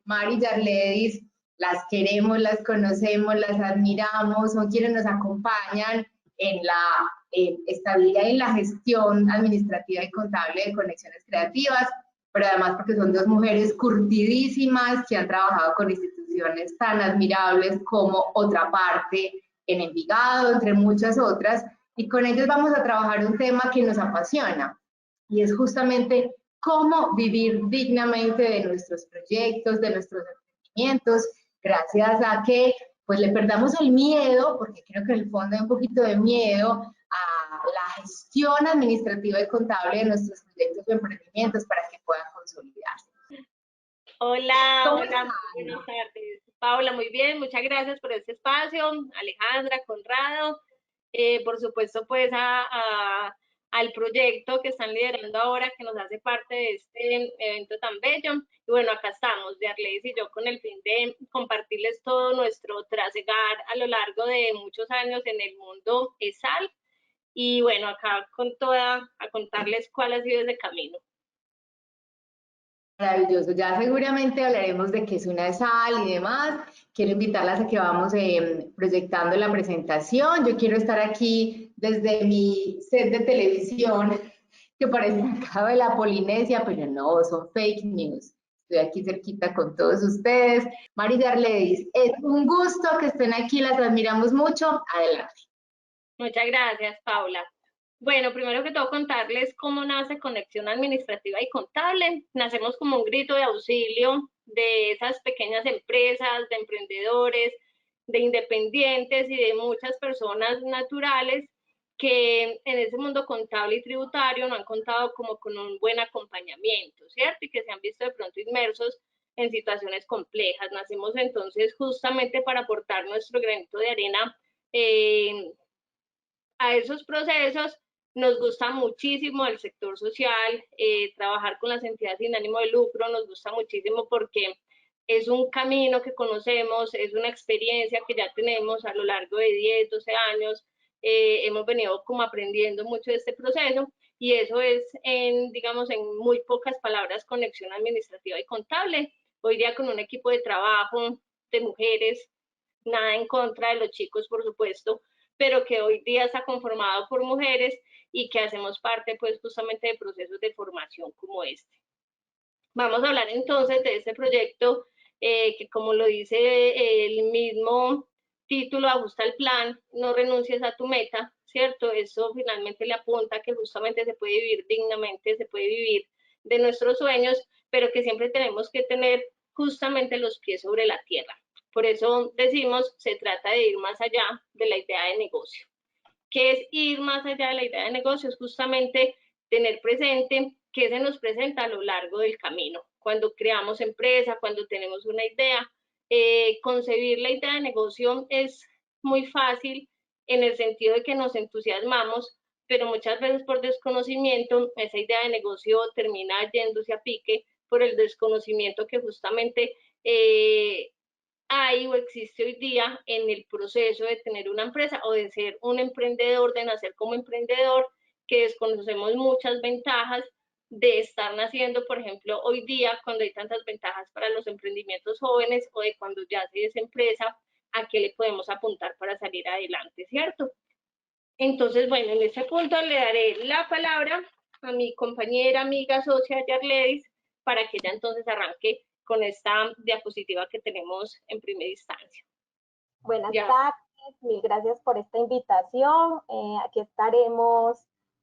Mari Yarledis, las queremos, las conocemos, las admiramos, son quienes nos acompañan en la estabilidad y en la gestión administrativa y contable de Conexiones Creativas, pero además porque son dos mujeres curtidísimas que han trabajado con instituciones tan admirables como Otra Parte en Envigado, entre muchas otras, y con ellos vamos a trabajar un tema que nos apasiona, y es justamente cómo vivir dignamente de nuestros proyectos, de nuestros emprendimientos, gracias a que pues le perdamos el miedo, porque creo que en el fondo hay un poquito de miedo a la gestión administrativa y contable de nuestros proyectos o emprendimientos para que puedan consolidarse. Hola, hola, buenas tardes. Paula, muy bien, muchas gracias por este espacio. Alejandra, Conrado, por supuesto, pues al proyecto que están liderando ahora, que nos hace parte de este evento tan bello. Y bueno, acá estamos, Yarledis y yo, con el fin de compartirles todo nuestro trasegar a lo largo de muchos años en el mundo ESAL. Y bueno, acá a contarles cuál ha sido ese camino. Maravilloso, ya seguramente hablaremos de qué es una sal y demás. Quiero invitarlas a que vamos proyectando la presentación. Yo quiero estar aquí desde mi set de televisión, que parece sacado de la Polinesia, pero no, son fake news. Estoy aquí cerquita con todos ustedes. Mari Yarledis, es un gusto que estén aquí, las admiramos mucho. Adelante. Muchas gracias, Paula. Bueno, primero que todo contarles cómo nace Conexión Administrativa y Contable. Nacemos como un grito de auxilio de esas pequeñas empresas, de emprendedores, de independientes y de muchas personas naturales que en ese mundo contable y tributario no han contado como con un buen acompañamiento, ¿cierto? Y que se han visto de pronto inmersos en situaciones complejas. Nacimos entonces justamente para aportar nuestro granito de arena a esos procesos. Nos gusta muchísimo el sector social, trabajar con las entidades sin ánimo de lucro, nos gusta muchísimo porque es un camino que conocemos, es una experiencia que ya tenemos a lo largo de 10, 12 años, hemos venido como aprendiendo mucho de este proceso y eso es, digamos, en muy pocas palabras, Conexión Administrativa y Contable. Hoy día con un equipo de trabajo de mujeres, nada en contra de los chicos, por supuesto, pero que hoy día está conformado por mujeres y que hacemos parte pues justamente de procesos de formación como este. Vamos a hablar entonces de este proyecto que como lo dice el mismo título, ajusta el plan, no renuncies a tu meta, ¿cierto? Eso finalmente le apunta a que justamente se puede vivir dignamente, se puede vivir de nuestros sueños, pero que siempre tenemos que tener justamente los pies sobre la tierra. Por eso decimos, se trata de ir más allá de la idea de negocio. ¿Qué es ir más allá de la idea de negocio? Es justamente tener presente qué se nos presenta a lo largo del camino. Cuando creamos empresa, cuando tenemos una idea, concebir la idea de negocio es muy fácil en el sentido de que nos entusiasmamos, pero muchas veces por desconocimiento esa idea de negocio termina yéndose a pique por el desconocimiento que justamente hay o existe hoy día en el proceso de tener una empresa o de ser un emprendedor, de nacer como emprendedor, que desconocemos muchas ventajas de estar naciendo, por ejemplo, hoy día, cuando hay tantas ventajas para los emprendimientos jóvenes o de cuando ya se es empresa, a qué le podemos apuntar para salir adelante, ¿cierto? Entonces, bueno, en este punto le daré la palabra a mi compañera, amiga, socia Yarledis, para que ella entonces arranque con esta diapositiva que tenemos en primera instancia. Buenas tardes, mil gracias por esta invitación. Aquí estaremos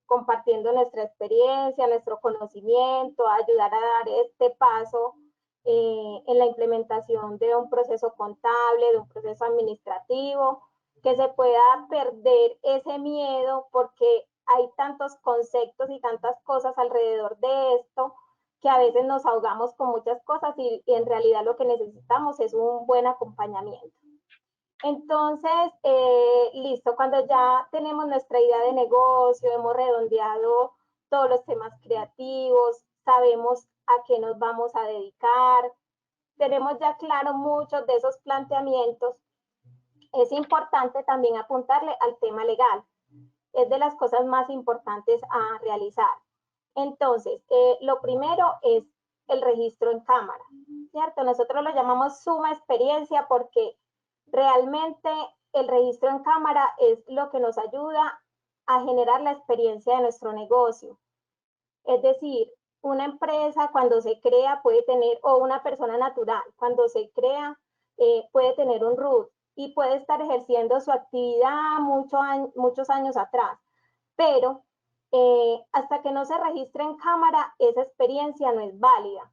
compartiendo nuestra experiencia, nuestro conocimiento, ayudar a dar este paso en la implementación de un proceso contable, de un proceso administrativo, que se pueda perder ese miedo porque hay tantos conceptos y tantas cosas alrededor de esto que a veces nos ahogamos con muchas cosas y en realidad lo que necesitamos es un buen acompañamiento. Entonces, listo, cuando ya tenemos nuestra idea de negocio, hemos redondeado todos los temas creativos, sabemos a qué nos vamos a dedicar, tenemos ya claro muchos de esos planteamientos, es importante también apuntarle al tema legal. Es de las cosas más importantes a realizar. Entonces, lo primero es el registro en cámara. ¿cierto? Nosotros lo llamamos suma experiencia porque realmente el registro en cámara es lo que nos ayuda a generar la experiencia de nuestro negocio. Es decir, una empresa cuando se crea puede tener, o una persona natural, cuando se crea puede tener un RUT y puede estar ejerciendo su actividad muchos años atrás, pero hasta que no se registre en cámara, esa experiencia no es válida,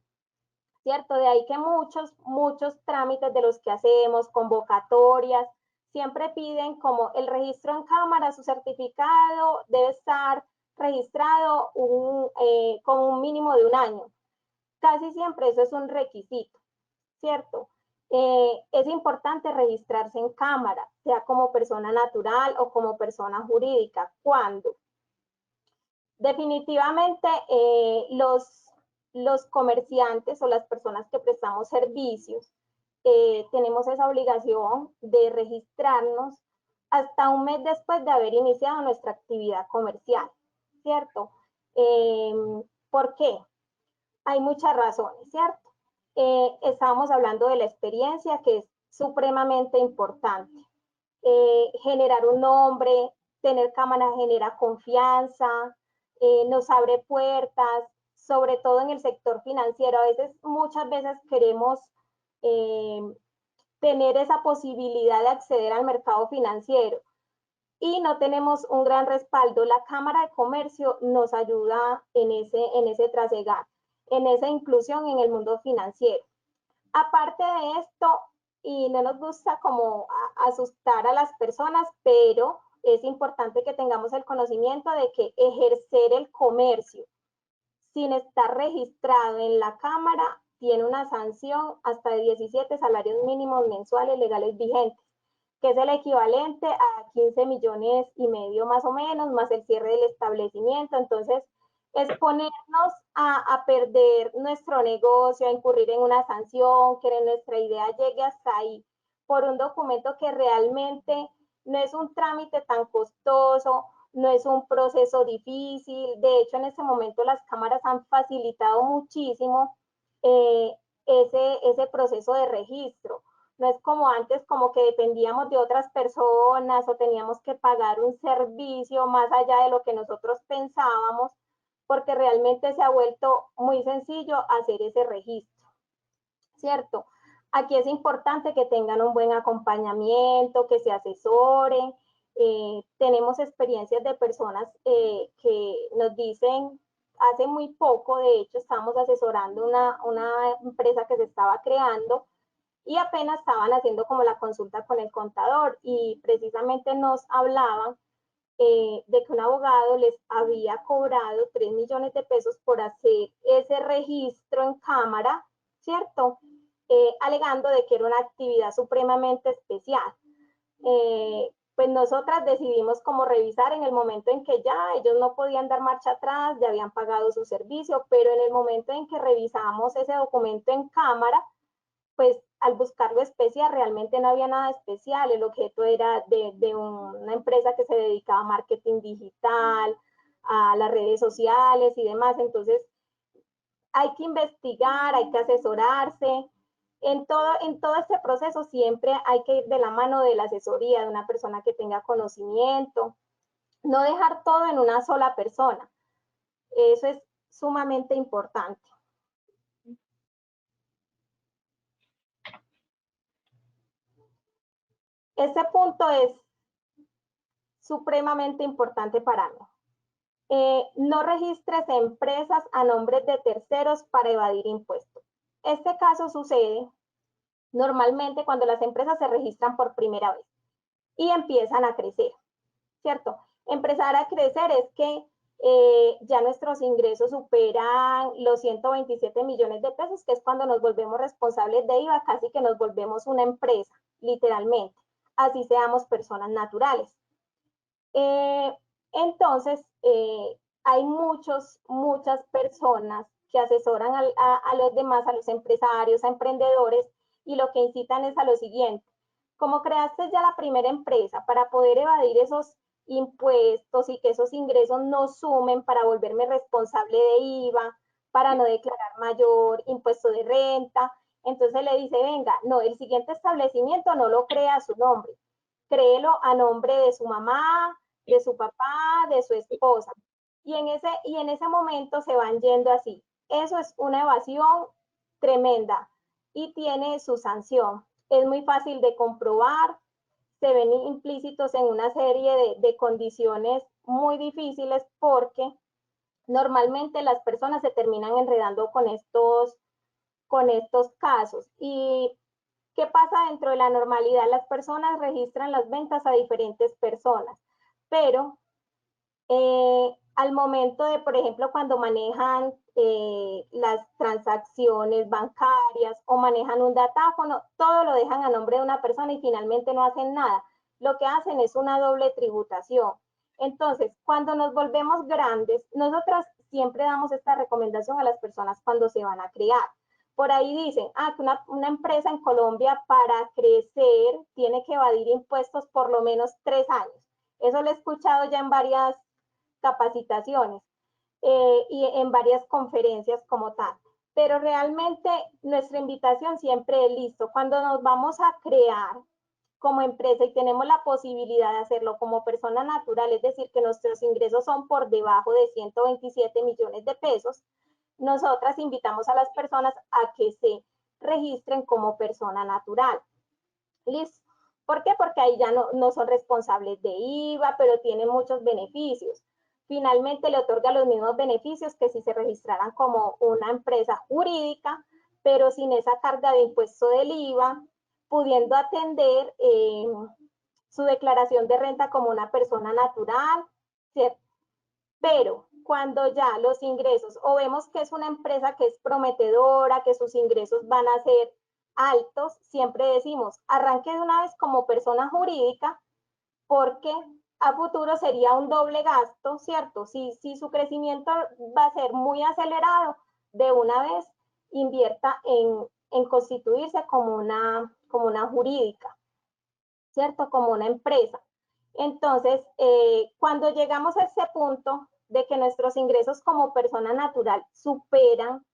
¿cierto? De ahí que muchos trámites de los que hacemos, convocatorias, siempre piden como el registro en cámara, su certificado debe estar registrado con un mínimo de 1 año. Casi siempre eso es un requisito, ¿cierto? Es importante registrarse en cámara, sea como persona natural o como persona jurídica. ¿Cuándo? Definitivamente los comerciantes o las personas que prestamos servicios tenemos esa obligación de registrarnos hasta un mes después de haber iniciado nuestra actividad comercial, ¿cierto? ¿Por qué? Hay muchas razones, ¿cierto? Estábamos hablando de la experiencia, que es supremamente importante. Generar un nombre, tener cámara genera confianza, nos abre puertas, sobre todo en el sector financiero. Muchas veces queremos tener esa posibilidad de acceder al mercado financiero y no tenemos un gran respaldo. La Cámara de Comercio nos ayuda en ese trasegar, en esa inclusión en el mundo financiero. Aparte de esto, y no nos gusta como asustar a las personas, pero es importante que tengamos el conocimiento de que ejercer el comercio sin estar registrado en la Cámara tiene una sanción hasta de 17 salarios mínimos mensuales legales vigentes, que es el equivalente a 15 millones y medio más o menos, más el cierre del establecimiento. Entonces, exponernos a perder nuestro negocio, a incurrir en una sanción, que nuestra idea llegue hasta ahí, por un documento que realmente no es un trámite tan costoso, no es un proceso difícil. De hecho, en este momento las cámaras han facilitado muchísimo ese proceso de registro. No es como antes, como que dependíamos de otras personas o teníamos que pagar un servicio más allá de lo que nosotros pensábamos, porque realmente se ha vuelto muy sencillo hacer ese registro, ¿cierto? Aquí es importante que tengan un buen acompañamiento, que se asesoren. Tenemos experiencias de personas que nos dicen, hace muy poco, de hecho, estamos asesorando una empresa que se estaba creando y apenas estaban haciendo como la consulta con el contador y precisamente nos hablaban de que un abogado les había cobrado 3 millones de pesos por hacer ese registro en cámara, ¿cierto? Alegando de que era una actividad supremamente especial. Pues nosotras decidimos como revisar en el momento en que ya ellos no podían dar marcha atrás, ya habían pagado su servicio, pero en el momento en que revisamos ese documento en cámara, pues al buscarlo especial realmente no había nada especial. El objeto era de una empresa que se dedicaba a marketing digital, a las redes sociales y demás. Entonces hay que investigar, hay que asesorarse. En todo este proceso siempre hay que ir de la mano de la asesoría de una persona que tenga conocimiento, no dejar todo en una sola persona. Eso es sumamente importante. Este punto es supremamente importante para mí. No registres empresas a nombres de terceros para evadir impuestos. Este caso sucede normalmente cuando las empresas se registran por primera vez y empiezan a crecer, ¿cierto? Empezar a crecer es que ya nuestros ingresos superan los 127 millones de pesos, que es cuando nos volvemos responsables de IVA, casi que nos volvemos una empresa, literalmente, así seamos personas naturales. Entonces, hay muchas personas que asesoran a los demás, a los empresarios, a emprendedores, y lo que incitan es a lo siguiente: como creaste ya la primera empresa, para poder evadir esos impuestos y que esos ingresos no sumen para volverme responsable de IVA, para no declarar mayor impuesto de renta, Entonces le dice, venga, no, el siguiente establecimiento no lo crea a su nombre, créelo a nombre de su mamá, de su papá, de su esposa. Y en ese momento se van yendo así. Eso es una evasión tremenda y tiene su sanción. Es muy fácil de comprobar, se ven implícitos en una serie de condiciones muy difíciles porque normalmente las personas se terminan enredando con estos casos. ¿Y qué pasa dentro de la normalidad? Las personas registran las ventas a diferentes personas, pero al momento de, por ejemplo, cuando manejan las transacciones bancarias o manejan un datáfono, todo lo dejan a nombre de una persona y finalmente no hacen nada. Lo que hacen es una doble tributación. Entonces, cuando nos volvemos grandes, nosotras siempre damos esta recomendación a las personas cuando se van a crear. Por ahí dicen, que una empresa en Colombia para crecer tiene que evadir impuestos por lo menos 3 años. Eso lo he escuchado ya en varias capacitaciones y en varias conferencias como tal. Pero realmente nuestra invitación siempre es listo. Cuando nos vamos a crear como empresa y tenemos la posibilidad de hacerlo como persona natural, es decir, que nuestros ingresos son por debajo de 127 millones de pesos, nosotras invitamos a las personas a que se registren como persona natural. ¿Listo? ¿Por qué? Porque ahí ya no son responsables de IVA, pero tienen muchos beneficios. Finalmente le otorga los mismos beneficios que si se registraran como una empresa jurídica, pero sin esa carga de impuesto del IVA, pudiendo atender su declaración de renta como una persona natural, ¿cierto? Pero cuando ya los ingresos, o vemos que es una empresa que es prometedora, que sus ingresos van a ser altos, siempre decimos, arranque de una vez como persona jurídica, porque a futuro sería un doble gasto, ¿cierto? Si su crecimiento va a ser muy acelerado, de una vez invierta en constituirse como una jurídica, ¿cierto? Como una empresa. Entonces, cuando llegamos a ese punto de que nuestros ingresos como persona natural superan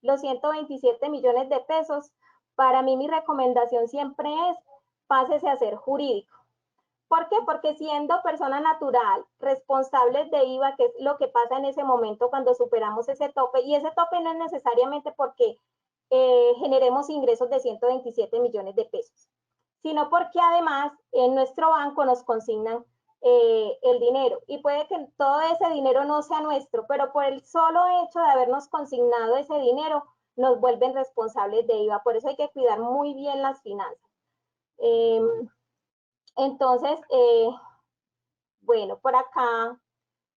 los 127 millones de pesos, para mí mi recomendación siempre es pásese a ser jurídico. ¿Por qué? Porque siendo persona natural, responsables de IVA, que es lo que pasa en ese momento cuando superamos ese tope, y ese tope no es necesariamente porque generemos ingresos de 127 millones de pesos, sino porque además en nuestro banco nos consignan el dinero y puede que todo ese dinero no sea nuestro, pero por el solo hecho de habernos consignado ese dinero nos vuelven responsables de IVA. Por eso hay que cuidar muy bien las finanzas. Entonces, bueno, por acá,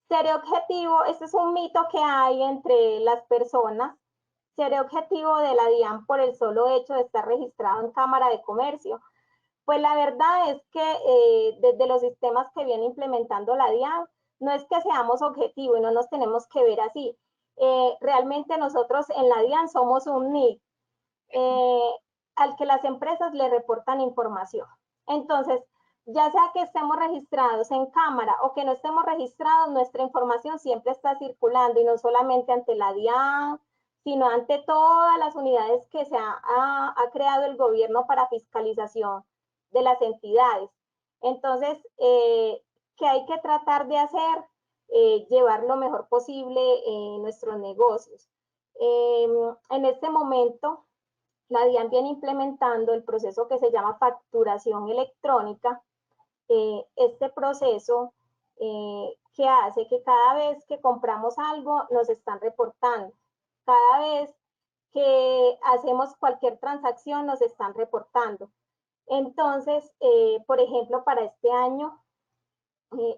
ser objetivo, este es un mito que hay entre las personas, ser objetivo de la DIAN por el solo hecho de estar registrado en Cámara de Comercio. Pues la verdad es que desde los sistemas que viene implementando la DIAN, no es que seamos objetivos y no nos tenemos que ver así. Realmente nosotros en la DIAN somos un NIC al que las empresas le reportan información. Entonces, ya sea que estemos registrados en cámara o que no estemos registrados, nuestra información siempre está circulando y no solamente ante la DIAN, sino ante todas las unidades que se ha creado el gobierno para fiscalización de las entidades. Entonces, ¿qué hay que tratar de hacer? Llevar lo mejor posible nuestros negocios. En este momento, la DIAN viene implementando el proceso que se llama facturación electrónica. Este proceso que hace que cada vez que compramos algo nos están reportando. Cada vez que hacemos cualquier transacción nos están reportando. Entonces, por ejemplo, para este año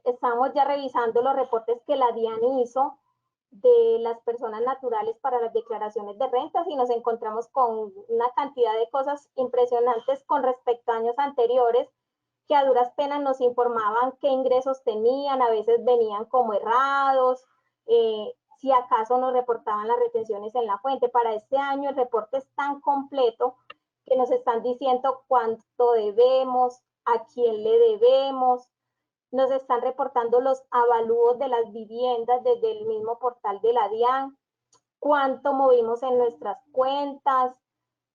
estamos ya revisando los reportes que la DIAN hizo de las personas naturales para las declaraciones de rentas y nos encontramos con una cantidad de cosas impresionantes con respecto a años anteriores que a duras penas nos informaban qué ingresos tenían, a veces venían como errados, si acaso nos reportaban las retenciones en la fuente. Para este año el reporte es tan completo que nos están diciendo cuánto debemos, a quién le debemos, nos están reportando los avalúos de las viviendas desde el mismo portal de la DIAN, cuánto movimos en nuestras cuentas,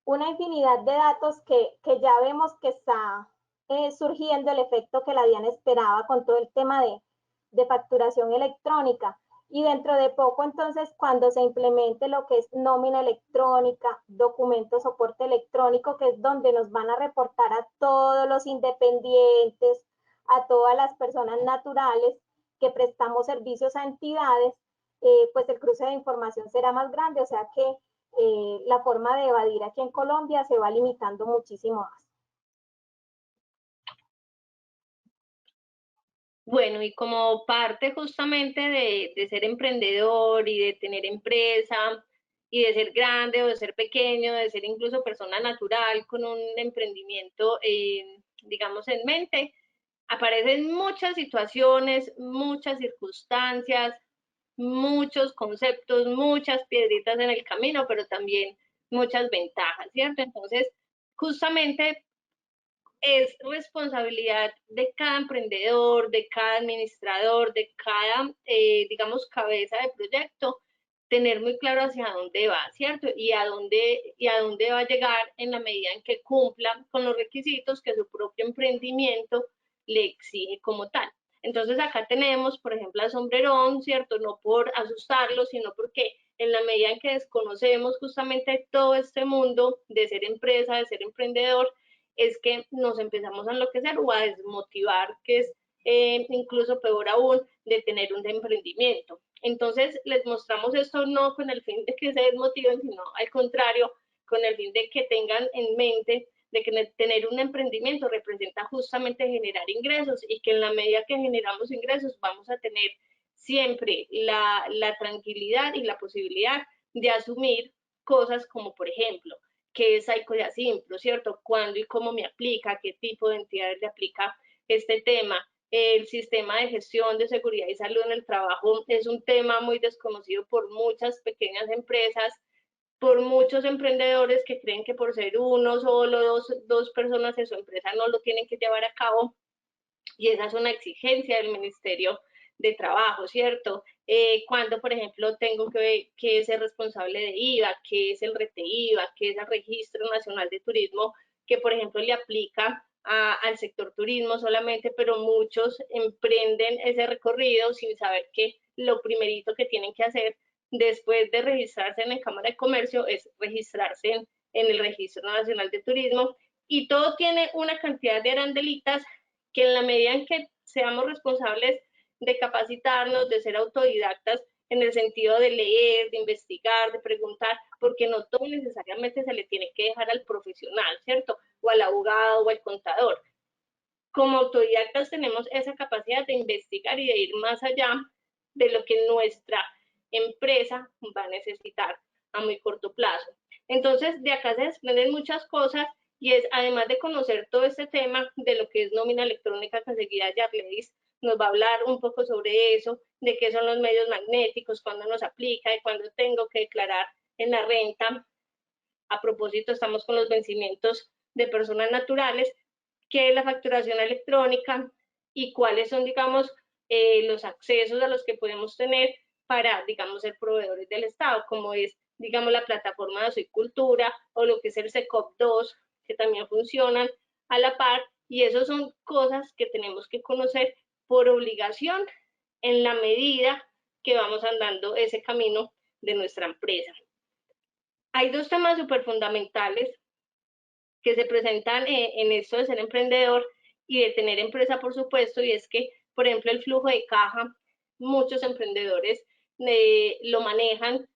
una infinidad de datos que ya vemos que está surgiendo el efecto que la DIAN esperaba con todo el tema de facturación electrónica. Y dentro de poco, entonces, cuando se implemente lo que es nómina electrónica, documento soporte electrónico, que es donde nos van a reportar a todos los independientes, a todas las personas naturales que prestamos servicios a entidades, pues el cruce de información será más grande, o sea que la forma de evadir aquí en Colombia se va limitando muchísimo más. Bueno, y como parte justamente de ser emprendedor y de tener empresa y de ser grande o de ser pequeño, de ser incluso persona natural con un emprendimiento, digamos, en mente, aparecen muchas situaciones, muchas circunstancias, muchos conceptos, muchas piedritas en el camino, pero también muchas ventajas, ¿cierto? Entonces, justamente es responsabilidad de cada emprendedor, de cada administrador, de cada, digamos, cabeza de proyecto, tener muy claro hacia dónde va, ¿cierto? Y a dónde va a llegar en la medida en que cumpla con los requisitos que su propio emprendimiento le exige como tal. Entonces acá tenemos, por ejemplo, a Sombrerón, ¿cierto? No por asustarlo, sino porque en la medida en que desconocemos justamente todo este mundo de ser empresa, de ser emprendedor, es que nos empezamos a enloquecer o a desmotivar, que es incluso peor aún de tener un emprendimiento. Entonces les mostramos esto no con el fin de que se desmotiven, sino al contrario, con el fin de que tengan en mente de que tener un emprendimiento representa justamente generar ingresos y que en la medida que generamos ingresos vamos a tener siempre la tranquilidad y la posibilidad de asumir cosas como, por ejemplo, qué es Psycho-Asimpro, ¿cierto? ¿Cuándo y cómo me aplica? ¿Qué tipo de entidades le aplica este tema? El sistema de gestión de seguridad y salud en el trabajo es un tema muy desconocido por muchas pequeñas empresas, por muchos emprendedores que creen que por ser uno solo, dos personas en su empresa no lo tienen que llevar a cabo, y esa es una exigencia del Ministerio de Trabajo, ¿cierto? Cuando, por ejemplo, tengo que ser responsable de IVA, qué es el RETE IVA, qué es el Registro Nacional de Turismo, que, por ejemplo, le aplica al sector turismo solamente, pero muchos emprenden ese recorrido sin saber que lo primerito que tienen que hacer después de registrarse en la Cámara de Comercio es registrarse en el Registro Nacional de Turismo, y todo tiene una cantidad de arandelitas que en la medida en que seamos responsables de capacitarnos, de ser autodidactas, en el sentido de leer, de investigar, de preguntar, porque no todo necesariamente se le tiene que dejar al profesional, ¿cierto? O al abogado o al contador. Como autodidactas tenemos esa capacidad de investigar y de ir más allá de lo que nuestra empresa va a necesitar a muy corto plazo. Entonces, de acá se desprenden muchas cosas, y es, además de conocer todo este tema de lo que es nómina electrónica, que enseguida Yarledis nos va a hablar un poco sobre eso, de qué son los medios magnéticos, cuándo nos aplica y cuándo tengo que declarar en la renta. A propósito, estamos con los vencimientos de personas naturales, qué es la facturación electrónica y cuáles son, digamos, los accesos a los que podemos tener para, digamos, ser proveedores del Estado, como es, digamos, la plataforma de Soy Cultura o lo que es el SECOP2, que también funcionan a la par, y esas son cosas que tenemos que conocer por obligación en la medida que vamos andando ese camino de nuestra empresa. Hay dos temas súper fundamentales que se presentan en esto de ser emprendedor y de tener empresa, por supuesto, y es que, por ejemplo, el flujo de caja, muchos emprendedores lo manejan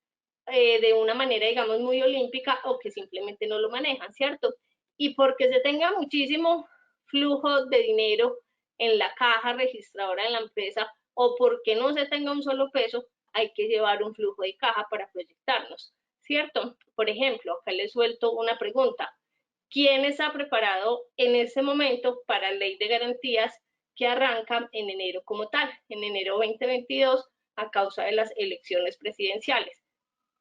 de una manera, digamos, muy olímpica, o que simplemente no lo manejan, ¿cierto? Y porque se tenga muchísimo flujo de dinero en la caja registradora de la empresa, o porque no se tenga un solo peso, hay que llevar un flujo de caja para proyectarnos, ¿cierto? Por ejemplo, acá les suelto una pregunta. ¿Quién está preparado en este momento para la ley de garantías que arranca en enero como tal, en enero 2022, a causa de las elecciones presidenciales?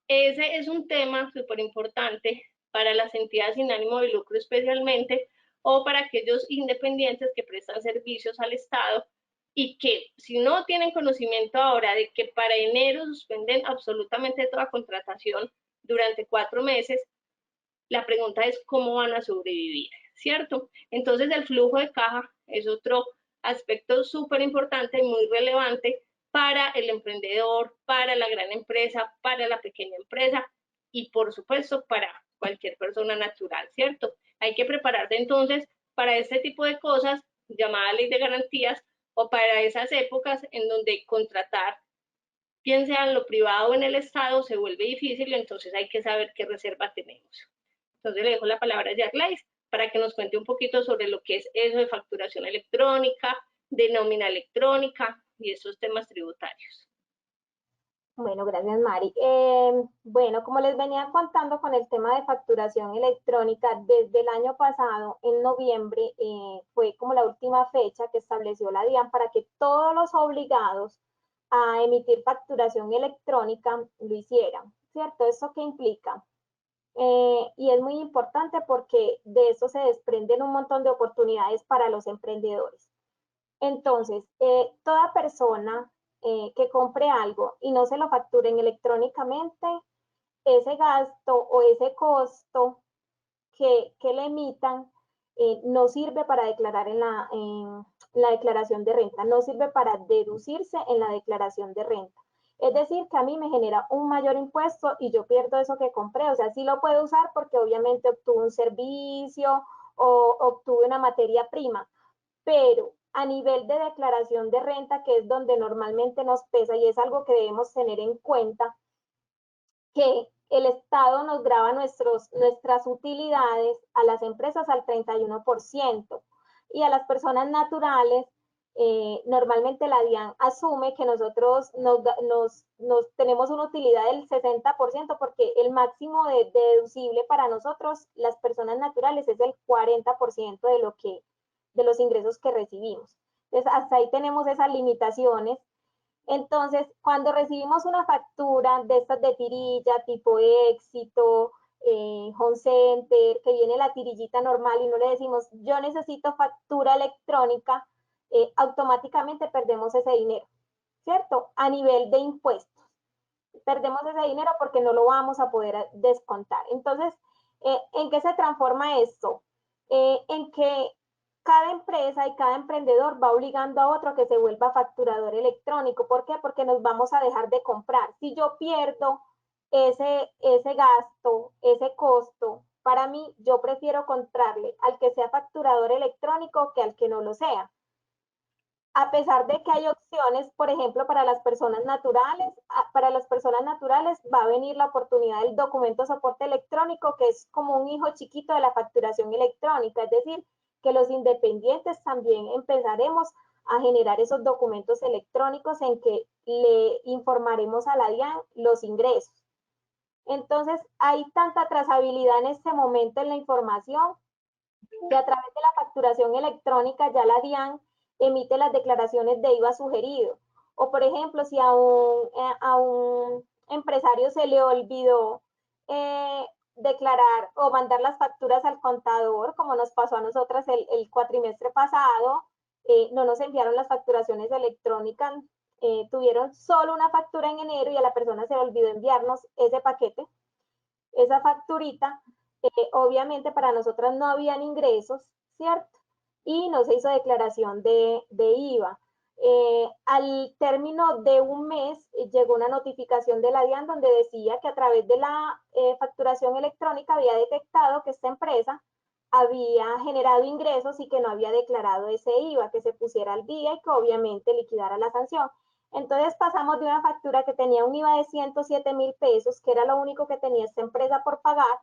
Ese es un tema súper importante para las entidades sin ánimo de lucro especialmente, o para aquellos independientes que prestan servicios al Estado y que, si no tienen conocimiento ahora de que para enero suspenden absolutamente toda contratación durante 4 meses, La pregunta es cómo van a sobrevivir, ¿cierto? Entonces el flujo de caja es otro aspecto súper importante y muy relevante para el emprendedor, para la gran empresa, para la pequeña empresa y por supuesto para cualquier persona natural, ¿cierto? Hay que prepararse entonces para este tipo de cosas, llamada ley de garantías, o para esas épocas en donde contratar, bien sea en lo privado o en el Estado, se vuelve difícil y entonces hay que saber qué reserva tenemos. Entonces le dejo la palabra a Yarlais para que nos cuente un poquito sobre lo que es eso de facturación electrónica, de nómina electrónica y esos temas tributarios. Bueno, gracias Mari. Bueno, como les venía contando con el tema de facturación electrónica, desde el año pasado, en noviembre, fue como la última fecha que estableció la DIAN para que todos los obligados a emitir facturación electrónica lo hicieran, ¿cierto? ¿Eso qué implica? Y es muy importante porque de eso se desprenden un montón de oportunidades para los emprendedores. Entonces, toda persona que compre algo y no se lo facturen electrónicamente, ese gasto o ese costo que le emitan no sirve para declarar en la declaración de renta, no sirve para deducirse en la declaración de renta. Es decir, que a mí me genera un mayor impuesto y yo pierdo eso que compré. O sea, sí lo puedo usar porque obviamente obtuve un servicio o obtuve una materia prima, pero a nivel de declaración de renta, que es donde normalmente nos pesa y es algo que debemos tener en cuenta, que el Estado nos grava nuestras utilidades a las empresas al 31% y a las personas naturales, normalmente la DIAN asume que nosotros tenemos una utilidad del 60% porque el máximo de deducible para nosotros, las personas naturales, es el 40% de los ingresos que recibimos. Entonces, hasta ahí tenemos esas limitaciones. Entonces, cuando recibimos una factura de estas de tirilla, tipo Éxito, Home Center, que viene la tirillita normal y no le decimos, yo necesito factura electrónica, automáticamente perdemos ese dinero, ¿cierto? A nivel de impuestos. Perdemos ese dinero porque no lo vamos a poder descontar. Entonces, ¿en qué se transforma esto? En que cada empresa y cada emprendedor va obligando a otro a que se vuelva facturador electrónico. ¿Por qué? Porque nos vamos a dejar de comprar. Si yo pierdo ese gasto, ese costo, para mí, yo prefiero comprarle al que sea facturador electrónico que al que no lo sea. A pesar de que hay opciones, por ejemplo, para las personas naturales va a venir la oportunidad del documento soporte electrónico, que es como un hijo chiquito de la facturación electrónica, es decir, que los independientes también empezaremos a generar esos documentos electrónicos en que le informaremos a la DIAN los ingresos. Entonces, hay tanta trazabilidad en este momento en la información que a través de la facturación electrónica ya la DIAN emite las declaraciones de IVA sugerido. O, por ejemplo, si a un empresario se le olvidó declarar o mandar las facturas al contador, como nos pasó a nosotras el cuatrimestre pasado, no nos enviaron las facturaciones electrónicas, tuvieron solo una factura en enero y a la persona se le olvidó enviarnos ese paquete, esa facturita. Obviamente para nosotras no habían ingresos, ¿cierto? Y no se hizo declaración de IVA. Al término de un mes llegó una notificación de la DIAN donde decía que a través de la facturación electrónica había detectado que esta empresa había generado ingresos y que no había declarado ese IVA, que se pusiera al día y que obviamente liquidara la sanción. Entonces pasamos de una factura que tenía un IVA de 107,000 pesos, que era lo único que tenía esta empresa por pagar,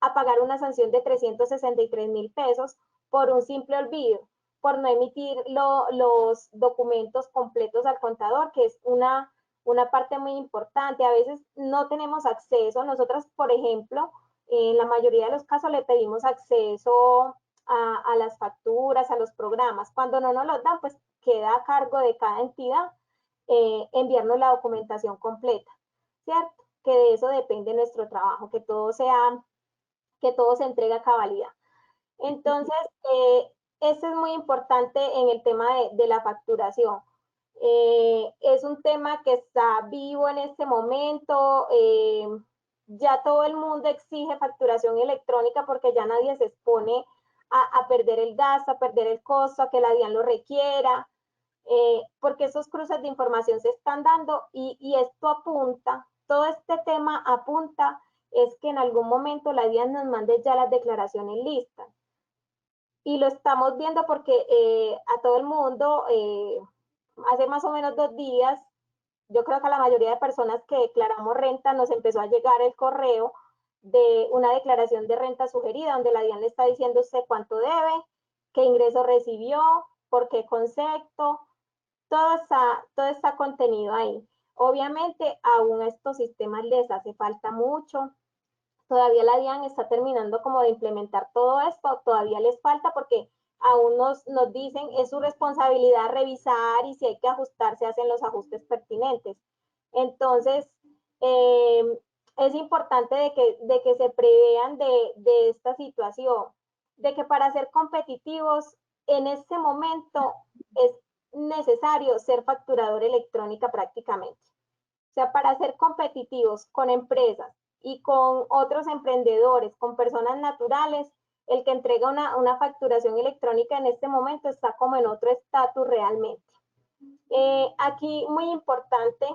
a pagar una sanción de 363,000 pesos por un simple olvido, por no emitir los documentos completos al contador, que es una parte muy importante. A veces no tenemos acceso. Nosotras, por ejemplo, en la mayoría de los casos le pedimos acceso a las facturas, a los programas. Cuando no nos los dan, pues queda a cargo de cada entidad enviarnos la documentación completa, ¿cierto? Que de eso depende nuestro trabajo, que todo se entregue a cabalidad. Entonces, esto es muy importante en el tema de la facturación. Es un tema que está vivo en este momento. ya todo el mundo exige facturación electrónica porque ya nadie se expone a perder el gasto, a perder el costo, a que la DIAN lo requiera, porque esos cruces de información se están dando y esto apunta, todo este tema apunta es que en algún momento la DIAN nos mande ya las declaraciones listas. Y lo estamos viendo porque a todo el mundo, hace más o menos 2 días, yo creo que a la mayoría de personas que declaramos renta nos empezó a llegar el correo de una declaración de renta sugerida, donde la DIAN le está diciendo usted cuánto debe, qué ingreso recibió, por qué concepto, todo está contenido ahí. Obviamente, aún a estos sistemas les hace falta mucho. Todavía la DIAN está terminando como de implementar todo esto, todavía les falta porque aún nos dicen es su responsabilidad revisar y si hay que ajustar, se hacen los ajustes pertinentes. Entonces, es importante de que se prevean de esta situación, de que para ser competitivos en este momento es necesario ser facturador electrónica prácticamente. O sea, para ser competitivos con empresas y con otros emprendedores, con personas naturales, el que entrega una facturación electrónica en este momento está como en otro estatus realmente. Aquí muy importante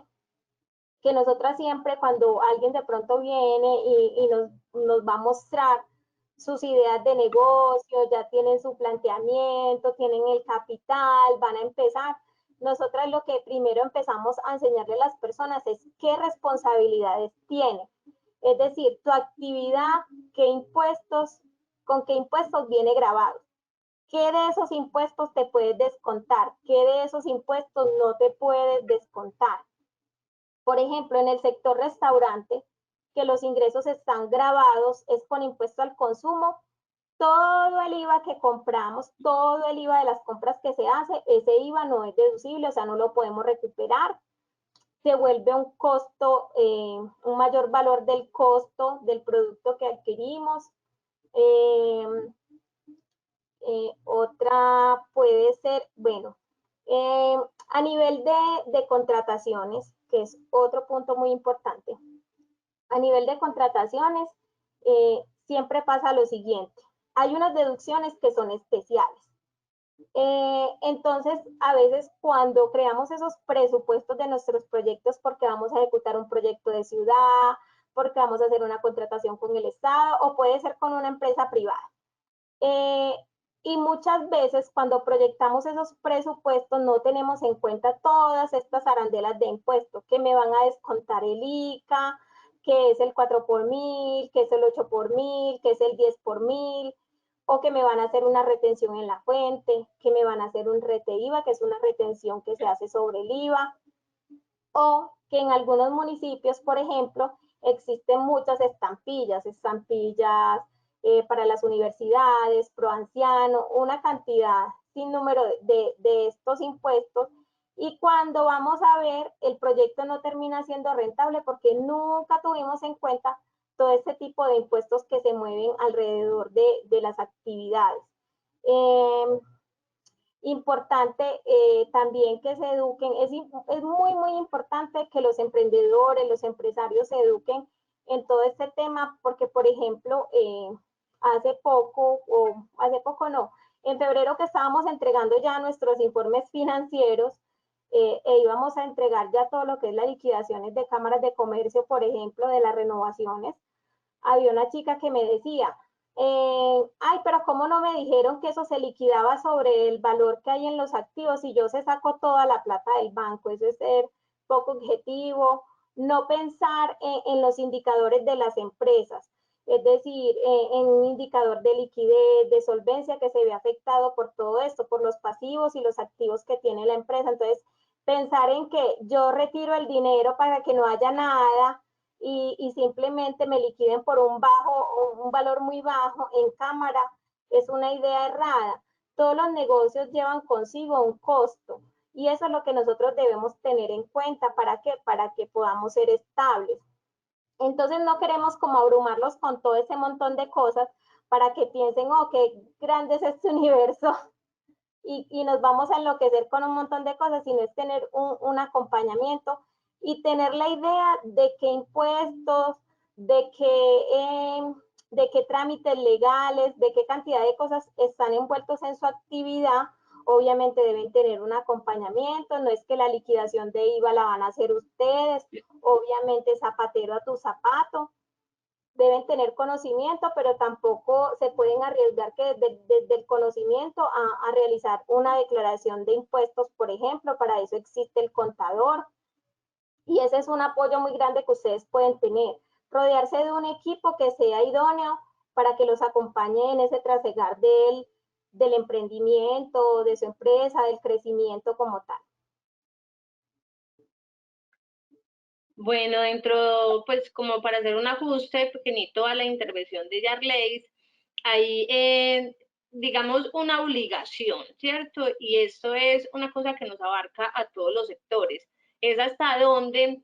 que nosotras siempre cuando alguien de pronto viene y nos va a mostrar sus ideas de negocio, ya tienen su planteamiento, tienen el capital, van a empezar. Nosotras lo que primero empezamos a enseñarle a las personas es qué responsabilidades tiene. Es decir, tu actividad, con qué impuestos viene grabado. ¿Qué de esos impuestos te puedes descontar? ¿Qué de esos impuestos no te puedes descontar? Por ejemplo, en el sector restaurante, que los ingresos están grabados, es con impuesto al consumo, todo el IVA que compramos, todo el IVA de las compras que se hace, ese IVA no es deducible, o sea, no lo podemos recuperar. Se vuelve un costo, un mayor valor del costo del producto que adquirimos. Otra puede ser, bueno, a nivel de contrataciones, que es otro punto muy importante. A nivel de contrataciones, siempre pasa lo siguiente. Hay unas deducciones que son especiales. Entonces, a veces cuando creamos esos presupuestos de nuestros proyectos, porque vamos a ejecutar un proyecto de ciudad, porque vamos a hacer una contratación con el Estado o puede ser con una empresa privada. Y muchas veces cuando proyectamos esos presupuestos no tenemos en cuenta todas estas arandelas de impuestos que me van a descontar el ICA, que es el 4 por 1000, que es el 8 por 1000, que es el 10 por 1000, o que me van a hacer una retención en la fuente, que me van a hacer un rete IVA, que es una retención que se hace sobre el IVA, o que en algunos municipios, por ejemplo, existen muchas estampillas para las universidades, Proanciano, una cantidad sin número de estos impuestos. Y cuando vamos a ver, el proyecto no termina siendo rentable porque nunca tuvimos en cuenta todo este tipo de impuestos que se mueven alrededor de las actividades. Importante también que se eduquen, es muy, muy importante que los emprendedores, los empresarios se eduquen en todo este tema, porque, por ejemplo, hace poco no, en febrero que estábamos entregando ya nuestros informes financieros, íbamos a entregar ya todo lo que es las liquidaciones de cámaras de comercio, por ejemplo, de las renovaciones. Había una chica que me decía, ay, pero ¿cómo no me dijeron que eso se liquidaba sobre el valor que hay en los activos y yo se saco toda la plata del banco? Eso es ser poco objetivo, no pensar en los indicadores de las empresas, es decir, en un indicador de liquidez, de solvencia que se ve afectado por todo esto, por los pasivos y los activos que tiene la empresa. Entonces, pensar en que yo retiro el dinero para que no haya nada, y simplemente me liquiden por un valor muy bajo en cámara, es una idea errada. Todos los negocios llevan consigo un costo y eso es lo que nosotros debemos tener en cuenta para que podamos ser estables. Entonces no queremos como abrumarlos con todo ese montón de cosas para que piensen, oh, qué grande es este universo y nos vamos a enloquecer con un montón de cosas, sino es tener un acompañamiento y tener la idea de qué impuestos, de qué trámites legales, de qué cantidad de cosas están envueltos en su actividad. Obviamente deben tener un acompañamiento, no es que la liquidación de IVA la van a hacer ustedes, obviamente zapatero a tu zapato. Deben tener conocimiento, pero tampoco se pueden arriesgar que desde el conocimiento a realizar una declaración de impuestos, por ejemplo. Para eso existe el contador. Y ese es un apoyo muy grande que ustedes pueden tener. Rodearse de un equipo que sea idóneo para que los acompañe en ese trasegar del emprendimiento, de su empresa, del crecimiento como tal. Bueno, dentro, pues como para hacer un ajuste pequeñito a la intervención de Yarleis, hay, digamos, una obligación, ¿cierto? Y esto es una cosa que nos abarca a todos los sectores. Es hasta dónde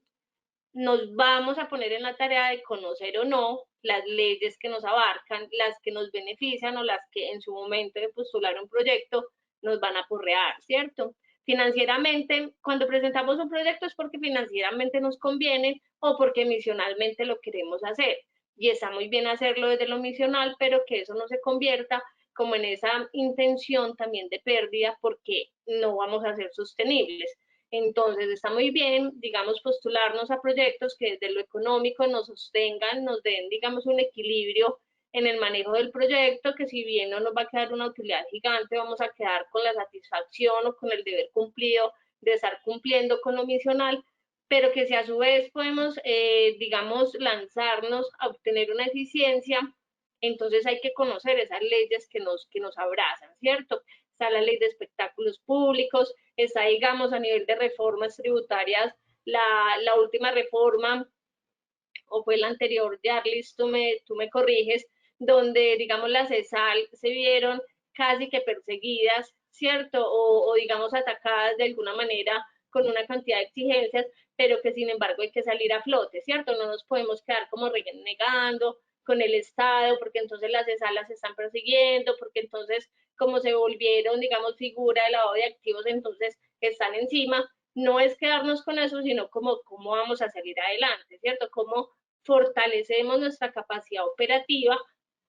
nos vamos a poner en la tarea de conocer o no las leyes que nos abarcan, las que nos benefician o las que en su momento de postular un proyecto nos van a aporrear, ¿cierto? Financieramente, cuando presentamos un proyecto es porque financieramente nos conviene o porque misionalmente lo queremos hacer. Y está muy bien hacerlo desde lo misional, pero que eso no se convierta como en esa intención también de pérdida porque no vamos a ser sostenibles. Entonces está muy bien, digamos, postularnos a proyectos que desde lo económico nos sostengan, nos den, digamos, un equilibrio en el manejo del proyecto, que si bien no nos va a quedar una utilidad gigante, vamos a quedar con la satisfacción o con el deber cumplido de estar cumpliendo con lo misional, pero que si a su vez podemos, digamos, lanzarnos a obtener una eficiencia, entonces hay que conocer esas leyes que nos abrazan, ¿cierto? Está la ley de espectáculos públicos, está, digamos, a nivel de reformas tributarias, la última reforma, o fue la anterior, Yarlis, tú me corriges, donde, digamos, las CESAL se vieron casi que perseguidas, ¿cierto? O digamos, atacadas de alguna manera con una cantidad de exigencias, pero que sin embargo hay que salir a flote, ¿cierto? No nos podemos quedar como renegando con el Estado, porque entonces las CESAL las están persiguiendo, porque entonces como se volvieron, digamos, figura de lavado de activos, entonces están encima. No es quedarnos con eso, sino como cómo vamos a salir adelante, ¿cierto? Cómo fortalecemos nuestra capacidad operativa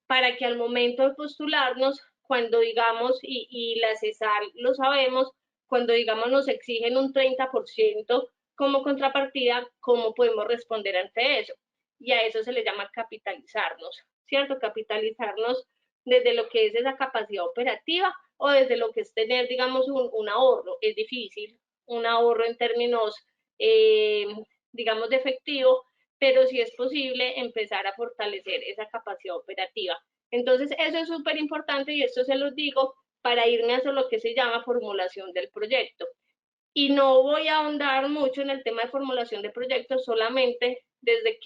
para que al momento de postularnos, cuando digamos, y la CESAL lo sabemos, cuando digamos nos exigen un 30% como contrapartida, ¿cómo podemos responder ante eso? Y a eso se le llama capitalizarnos, ¿cierto? Capitalizarnos desde lo que es esa capacidad operativa o desde lo que es tener, digamos, un ahorro. Es difícil, un ahorro en términos, digamos, de efectivo, pero sí es posible empezar a fortalecer esa capacidad operativa. Entonces, eso es súper importante y esto se los digo para irme a lo que se llama formulación del proyecto. Y no voy a ahondar mucho en el tema de formulación de proyectos, solamente desde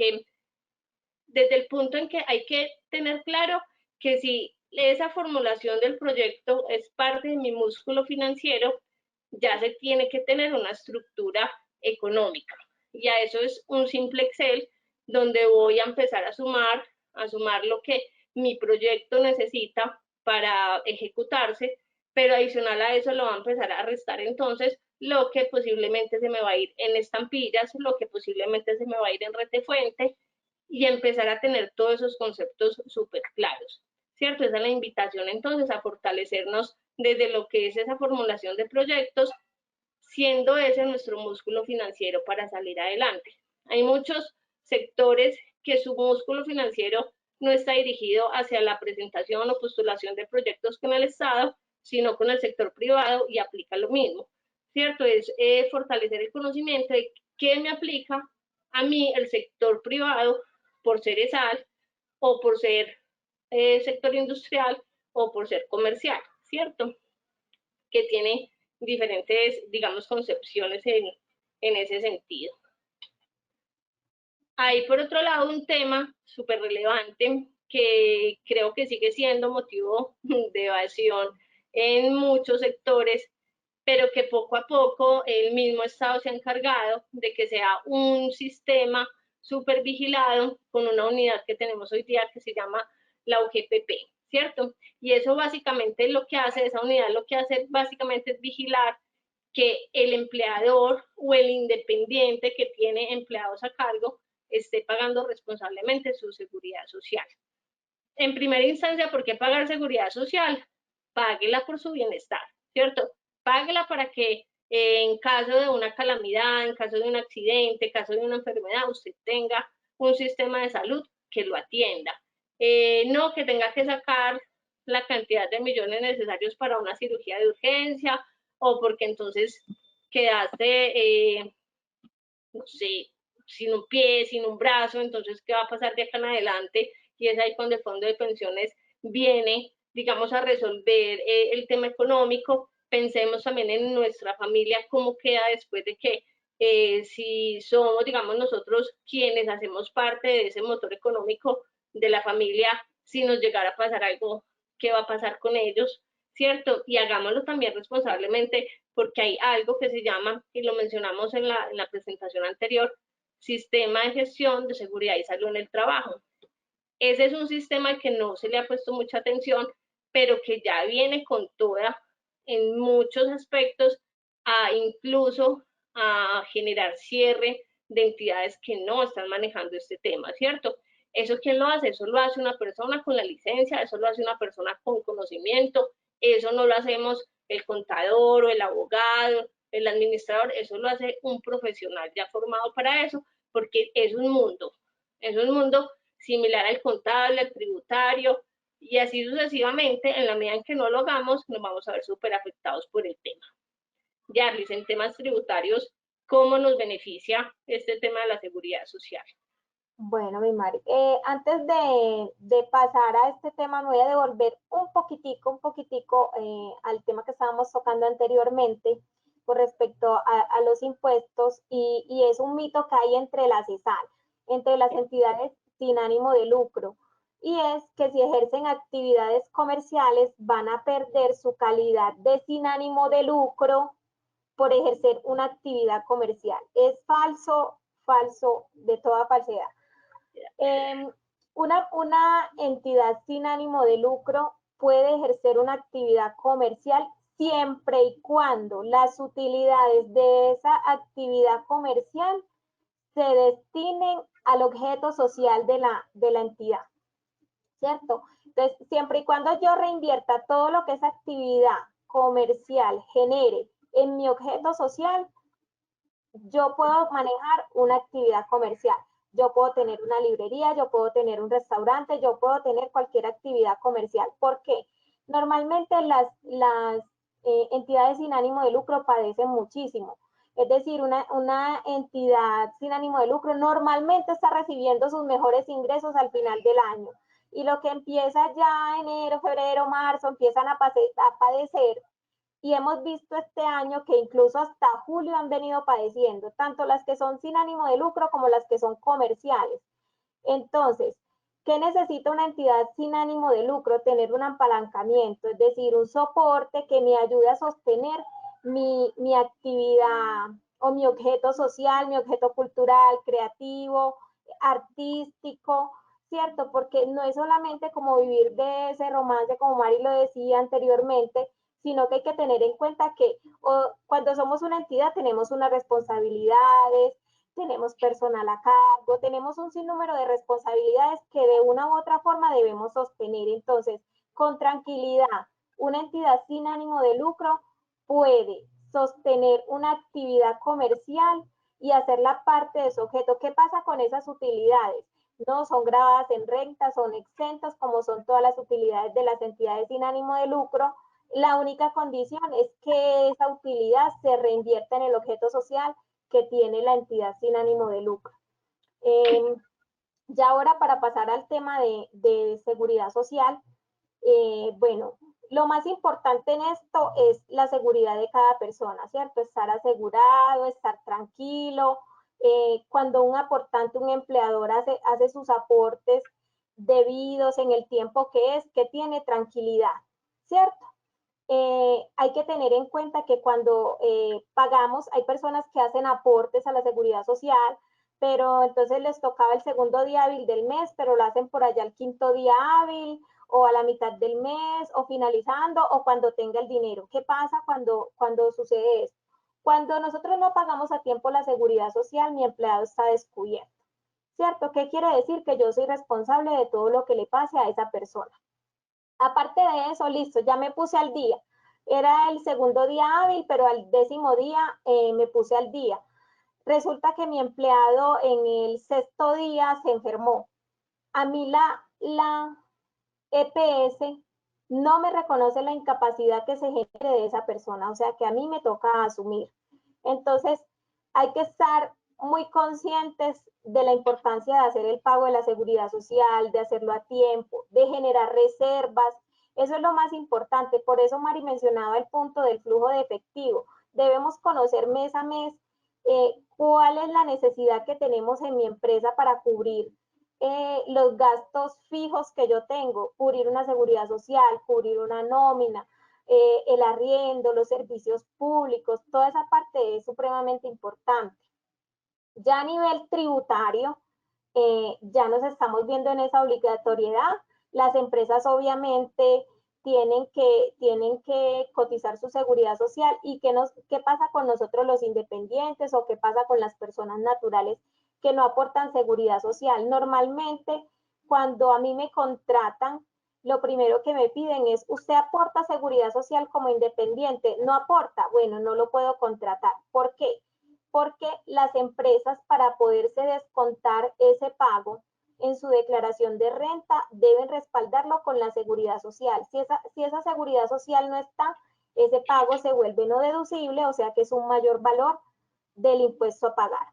el punto en que hay que tener claro que si esa formulación del proyecto es parte de mi músculo financiero, ya se tiene que tener una estructura económica. Y a eso es un simple Excel donde voy a empezar a sumar lo que mi proyecto necesita para ejecutarse, pero adicional a eso lo va a empezar a restar entonces lo que posiblemente se me va a ir en estampillas, lo que posiblemente se me va a ir en retefuente, y empezar a tener todos esos conceptos súper claros, ¿cierto? Esa es la invitación entonces a fortalecernos desde lo que es esa formulación de proyectos, siendo ese nuestro músculo financiero para salir adelante. Hay muchos sectores que su músculo financiero no está dirigido hacia la presentación o postulación de proyectos con el Estado, sino con el sector privado y aplica lo mismo, ¿cierto? Es fortalecer el conocimiento de qué me aplica a mí el sector privado por ser ESAL o por ser sector industrial o por ser comercial, ¿cierto? Que tiene diferentes, digamos, concepciones en ese sentido. Hay, por otro lado, un tema súper relevante que creo que sigue siendo motivo de evasión en muchos sectores, pero que poco a poco el mismo Estado se ha encargado de que sea un sistema súper vigilado con una unidad que tenemos hoy día que se llama la UGPP, ¿cierto? Y eso básicamente lo que hace, esa unidad lo que hace básicamente es vigilar que el empleador o el independiente que tiene empleados a cargo esté pagando responsablemente su seguridad social. En primera instancia, ¿por qué pagar seguridad social? Páguela por su bienestar, ¿cierto? Páguela para que en caso de una calamidad, en caso de un accidente, en caso de una enfermedad, usted tenga un sistema de salud que lo atienda. No que tenga que sacar la cantidad de millones necesarios para una cirugía de urgencia o porque entonces quedaste, no sé, sin un pie, sin un brazo, entonces, ¿qué va a pasar de acá en adelante? Y es ahí cuando el fondo de pensiones viene, digamos, a resolver el tema económico. Pensemos también en nuestra familia, cómo queda después de que si somos, digamos, nosotros quienes hacemos parte de ese motor económico de la familia, si nos llegara a pasar algo, ¿qué va a pasar con ellos? ¿Cierto? Y hagámoslo también responsablemente, porque hay algo que se llama, y lo mencionamos en la presentación anterior, Sistema de Gestión de Seguridad y Salud en el Trabajo. Ese es un sistema al que no se le ha puesto mucha atención, pero que ya viene con toda, en muchos aspectos, incluso a generar cierre de entidades que no están manejando este tema, ¿cierto? ¿Eso quién lo hace? Eso lo hace una persona con la licencia, eso lo hace una persona con conocimiento, eso no lo hacemos el contador o el abogado, el administrador, eso lo hace un profesional ya formado para eso, porque es un mundo similar al contable, al tributario, y así sucesivamente. En la medida en que no lo hagamos, nos vamos a ver súper afectados por el tema. Yarlis, en temas tributarios, ¿cómo nos beneficia este tema de la seguridad social? Bueno, mi Mari, antes de pasar a este tema, me voy a devolver un poquitico al tema que estábamos tocando anteriormente con respecto a los impuestos, y es un mito que hay entre la CESAL, entre las entidades sin ánimo de lucro, y es que si ejercen actividades comerciales van a perder su calidad de sin ánimo de lucro por ejercer una actividad comercial. Es falso, falso, de toda falsedad. Una entidad sin ánimo de lucro puede ejercer una actividad comercial siempre y cuando las utilidades de esa actividad comercial se destinen al objeto social de la entidad, ¿cierto? Entonces, siempre y cuando yo reinvierta todo lo que esa actividad comercial genere en mi objeto social, yo puedo manejar una actividad comercial. Yo puedo tener una librería, yo puedo tener un restaurante, yo puedo tener cualquier actividad comercial. ¿Por qué? Normalmente las entidades sin ánimo de lucro padecen muchísimo. Es decir, una entidad sin ánimo de lucro normalmente está recibiendo sus mejores ingresos al final del año. Y lo que empieza ya enero, febrero, marzo, empiezan a padecer. Y hemos visto este año que incluso hasta julio han venido padeciendo, tanto las que son sin ánimo de lucro como las que son comerciales. Entonces, ¿qué necesita una entidad sin ánimo de lucro? Tener un apalancamiento, es decir, un soporte que me ayude a sostener mi actividad o mi objeto social, mi objeto cultural, creativo, artístico, ¿cierto? Porque no es solamente como vivir de ese romance, como Mari lo decía anteriormente, sino que hay que tener en cuenta que cuando somos una entidad tenemos unas responsabilidades, tenemos personal a cargo, tenemos un sinnúmero de responsabilidades que de una u otra forma debemos sostener. Entonces, con tranquilidad, una entidad sin ánimo de lucro puede sostener una actividad comercial y hacerla parte de su objeto. ¿Qué pasa con esas utilidades? No son grabadas en renta, son exentas como son todas las utilidades de las entidades sin ánimo de lucro. La única condición es que esa utilidad se reinvierta en el objeto social que tiene la entidad sin ánimo de lucro. Ya ahora para pasar al tema de seguridad social, bueno, lo más importante en esto es la seguridad de cada persona, ¿cierto? Estar asegurado, estar tranquilo. Cuando un aportante, un empleador hace sus aportes debidos en el tiempo que tiene tranquilidad, ¿cierto? Hay que tener en cuenta que cuando pagamos, hay personas que hacen aportes a la seguridad social, pero entonces les tocaba el segundo día hábil del mes, pero lo hacen por allá el quinto día hábil, o a la mitad del mes, o finalizando, o cuando tenga el dinero. ¿Qué pasa cuando sucede esto? Cuando nosotros no pagamos a tiempo la seguridad social, mi empleado está descubierto. ¿cierto? ¿Qué quiere decir? Que yo soy responsable de todo lo que le pase a esa persona. Aparte de eso, listo, ya me puse al día. Era el segundo día hábil, pero al 10º día me puse al día. Resulta que mi empleado en el 6º día se enfermó. A mí la EPS no me reconoce la incapacidad que se genere de esa persona, o sea que a mí me toca asumir. Entonces, hay que estar muy conscientes de la importancia de hacer el pago de la seguridad social, de hacerlo a tiempo, de generar reservas. Eso es lo más importante. Por eso Mari mencionaba el punto del flujo de efectivo. Debemos conocer mes a mes cuál es la necesidad que tenemos en mi empresa para cubrir los gastos fijos que yo tengo, cubrir una seguridad social, cubrir una nómina, el arriendo, los servicios públicos, toda esa parte es supremamente importante. Ya a nivel tributario, ya nos estamos viendo en esa obligatoriedad. Las empresas obviamente tienen que cotizar su seguridad social. ¿Y qué pasa con nosotros los independientes o qué pasa con las personas naturales que no aportan seguridad social? Normalmente, cuando a mí me contratan, lo primero que me piden es, ¿usted aporta seguridad social como independiente? ¿No aporta? Bueno, no lo puedo contratar. ¿Por qué? Porque las empresas, para poderse descontar ese pago en su declaración de renta, deben respaldarlo con la seguridad social. Si esa seguridad social no está, ese pago se vuelve no deducible, o sea que es un mayor valor del impuesto a pagar.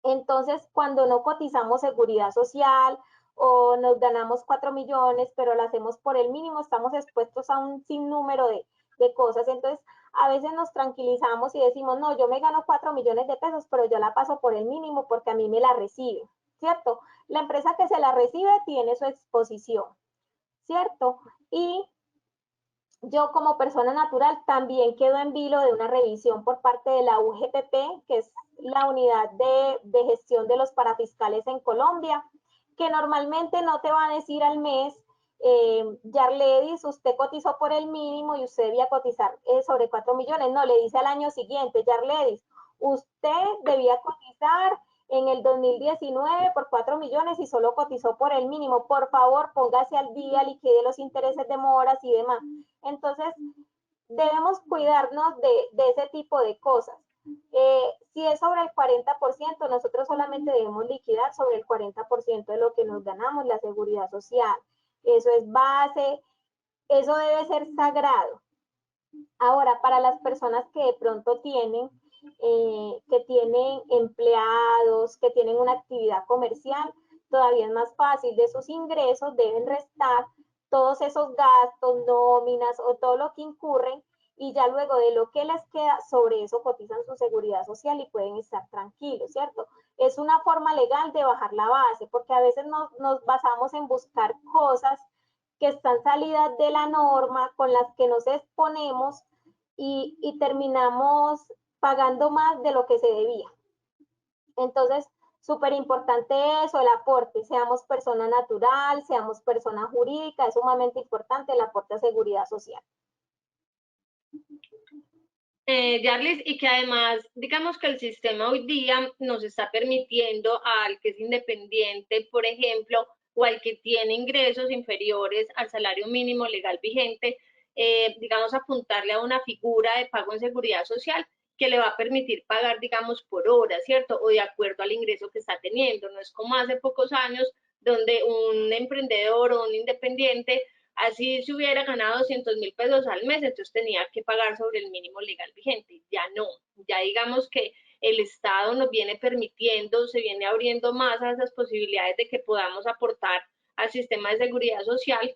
Entonces, cuando no cotizamos seguridad social o nos ganamos 4 millones, pero lo hacemos por el mínimo, estamos expuestos a un sinnúmero de cosas. Entonces, a veces nos tranquilizamos y decimos, no, yo me gano 4 millones de pesos, pero yo la paso por el mínimo porque a mí me la recibe, ¿cierto? La empresa que se la recibe tiene su exposición, ¿cierto? Y yo como persona natural también quedo en vilo de una revisión por parte de la UGPP, que es la unidad de gestión de los parafiscales en Colombia, que normalmente no te va a decir al mes, Yarledis, usted cotizó por el mínimo y usted debía cotizar sobre 4 millones. No, le dice al año siguiente, Yarledis, usted debía cotizar en el 2019 por 4 millones y solo cotizó por el mínimo. Por favor, póngase al día, liquide los intereses de moras y demás. Entonces, debemos cuidarnos de ese tipo de cosas. Si es sobre el 40%, nosotros solamente debemos liquidar sobre el 40% de lo que nos ganamos, la seguridad social. Eso es base, eso debe ser sagrado. Ahora, para las personas que de pronto tienen empleados, que tienen una actividad comercial, todavía es más fácil. De sus ingresos deben restar todos esos gastos, nóminas o todo lo que incurren, y ya luego de lo que les queda, sobre eso cotizan su seguridad social y pueden estar tranquilos, ¿cierto? Es una forma legal de bajar la base, porque a veces nos basamos en buscar cosas que están salidas de la norma, con las que nos exponemos y terminamos pagando más de lo que se debía. Entonces, súper importante eso, el aporte, seamos persona natural, seamos persona jurídica, es sumamente importante el aporte a seguridad social. Yarlis, y que además, digamos que el sistema hoy día nos está permitiendo al que es independiente, por ejemplo, o al que tiene ingresos inferiores al salario mínimo legal vigente, digamos, apuntarle a una figura de pago en seguridad social que le va a permitir pagar, digamos, por hora, ¿cierto? O de acuerdo al ingreso que está teniendo. No es como hace pocos años donde un emprendedor o un independiente, así se hubiera ganado 200.000 pesos al mes, entonces tenía que pagar sobre el mínimo legal vigente. Ya no, ya digamos que el Estado nos viene permitiendo, se viene abriendo más a esas posibilidades de que podamos aportar al sistema de seguridad social.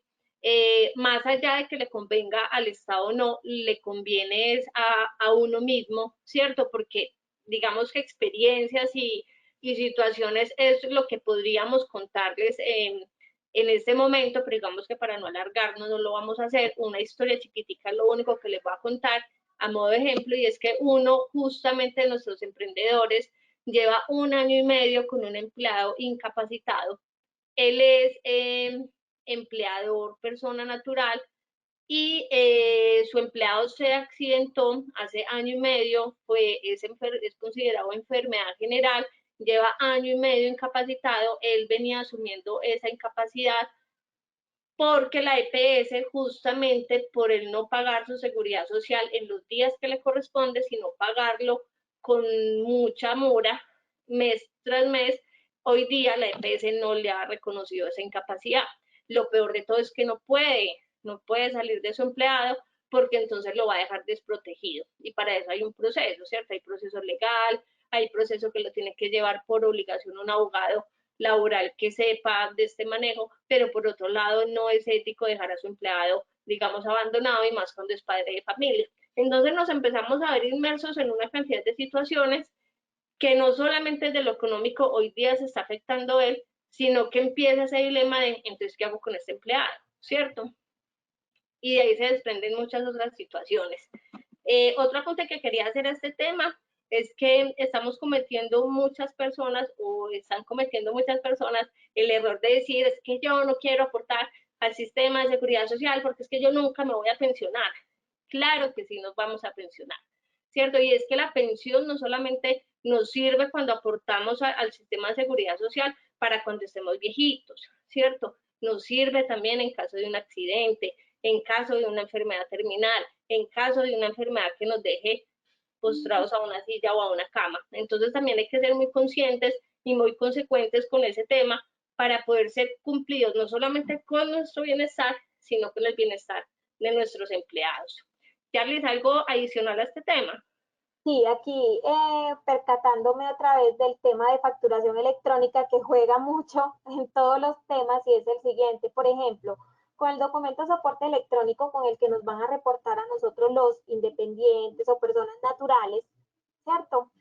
Más allá de que le convenga al Estado o no, le conviene es a uno mismo, ¿cierto? Porque digamos que experiencias y situaciones es lo que podríamos contarles en este momento, pero digamos que para no alargarnos no lo vamos a hacer. Una historia chiquitica es lo único que les voy a contar a modo de ejemplo, y es que uno justamente de nuestros emprendedores lleva 1 año y medio con un empleado incapacitado. Él es empleador, persona natural, y su empleado se accidentó hace 1 año y medio, es considerado enfermedad general lleva año y medio incapacitado, él venía asumiendo esa incapacidad porque la EPS, justamente por el no pagar su seguridad social en los días que le corresponde, sino pagarlo con mucha mora mes tras mes, hoy día la EPS no le ha reconocido esa incapacidad. Lo peor de todo es que no puede salir de su empleado porque entonces lo va a dejar desprotegido. Y para eso hay un proceso, ¿cierto? Hay proceso legal, hay proceso que lo tiene que llevar por obligación un abogado laboral que sepa de este manejo, pero por otro lado no es ético dejar a su empleado, digamos, abandonado, y más cuando es padre de familia. Entonces nos empezamos a ver inmersos en una cantidad de situaciones que no solamente de lo económico hoy día se está afectando él, sino que empieza ese dilema de, entonces, ¿qué hago con este empleado? ¿Cierto? Y de ahí se desprenden muchas otras situaciones. Otra cosa que quería hacer a este tema es que estamos cometiendo muchas personas, o están cometiendo muchas personas, el error de decir, es que yo no quiero aportar al sistema de seguridad social porque es que yo nunca me voy a pensionar. Claro que sí nos vamos a pensionar, ¿cierto? Y es que la pensión no solamente nos sirve cuando aportamos al sistema de seguridad social para cuando estemos viejitos, ¿cierto? Nos sirve también en caso de un accidente, en caso de una enfermedad terminal, en caso de una enfermedad que nos deje postrados a una silla o a una cama. Entonces también hay que ser muy conscientes y muy consecuentes con ese tema para poder ser cumplidos no solamente con nuestro bienestar, sino con el bienestar de nuestros empleados. Charlie, ¿algo adicional a este tema? Sí, aquí percatándome otra vez del tema de facturación electrónica que juega mucho en todos los temas, y es el siguiente. Por ejemplo, con el documento de soporte electrónico con el que nos van a reportar a nosotros los independientes o personas naturales, ¿cierto?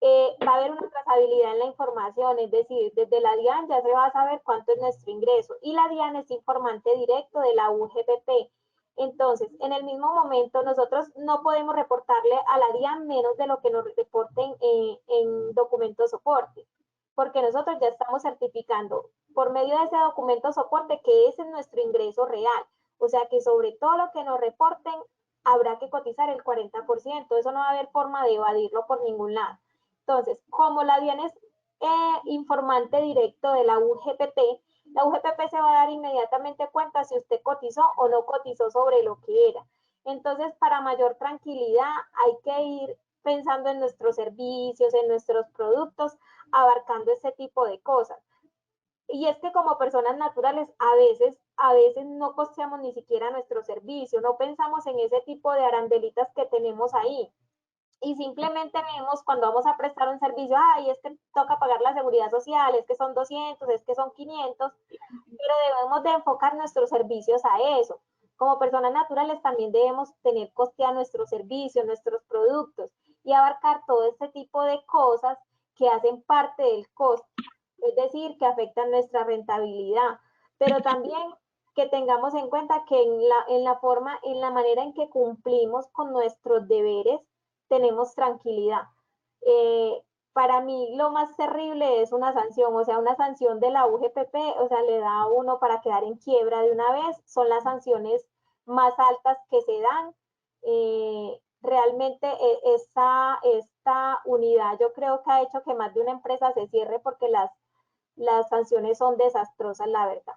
Va a haber una trazabilidad en la información, es decir, desde la DIAN ya se va a saber cuánto es nuestro ingreso, y la DIAN es informante directo de la UGPP. Entonces, en el mismo momento, nosotros no podemos reportarle a la DIAN menos de lo que nos reporten en documento de soporte, porque nosotros ya estamos certificando por medio de ese documento de soporte que ese es nuestro ingreso real. O sea que sobre todo lo que nos reporten, habrá que cotizar el 40%. Eso no va a haber forma de evadirlo por ningún lado. Entonces, como la DIAN es informante directo de la UGPP, la UGPP se va a dar inmediatamente cuenta si usted cotizó o no cotizó sobre lo que era. Entonces, para mayor tranquilidad, hay que ir pensando en nuestros servicios, en nuestros productos, abarcando ese tipo de cosas. Y es que como personas naturales, a veces no costeamos ni siquiera nuestro servicio, no pensamos en ese tipo de arandelitas que tenemos ahí. Y simplemente vemos cuando vamos a prestar un servicio, ay, es que toca pagar la seguridad social, es que son 200, es que son 500, pero debemos de enfocar nuestros servicios a eso. Como personas naturales también debemos tener costear nuestros servicios, nuestros productos, y abarcar todo este tipo de cosas que hacen parte del costo, es decir, que afectan nuestra rentabilidad, pero también que tengamos en cuenta que en la manera en que cumplimos con nuestros deberes, tenemos tranquilidad. Eh, para mí lo más terrible es una sanción, o sea, una sanción de la UGPP, o sea, le da a uno para quedar en quiebra de una vez, son las sanciones más altas que se dan. Realmente esta unidad yo creo que ha hecho que más de una empresa se cierre porque las sanciones son desastrosas, la verdad.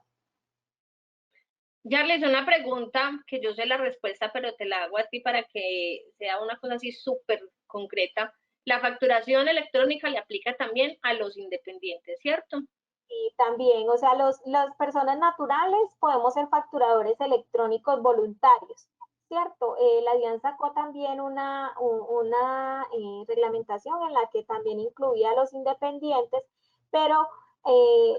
Jarles, una pregunta que yo sé la respuesta, pero te la hago a ti para que sea una cosa así súper concreta. La facturación electrónica le aplica también a los independientes, ¿cierto? Y también, o sea, las personas naturales podemos ser facturadores electrónicos voluntarios, ¿cierto? La DIAN sacó también una reglamentación en la que también incluía a los independientes, pero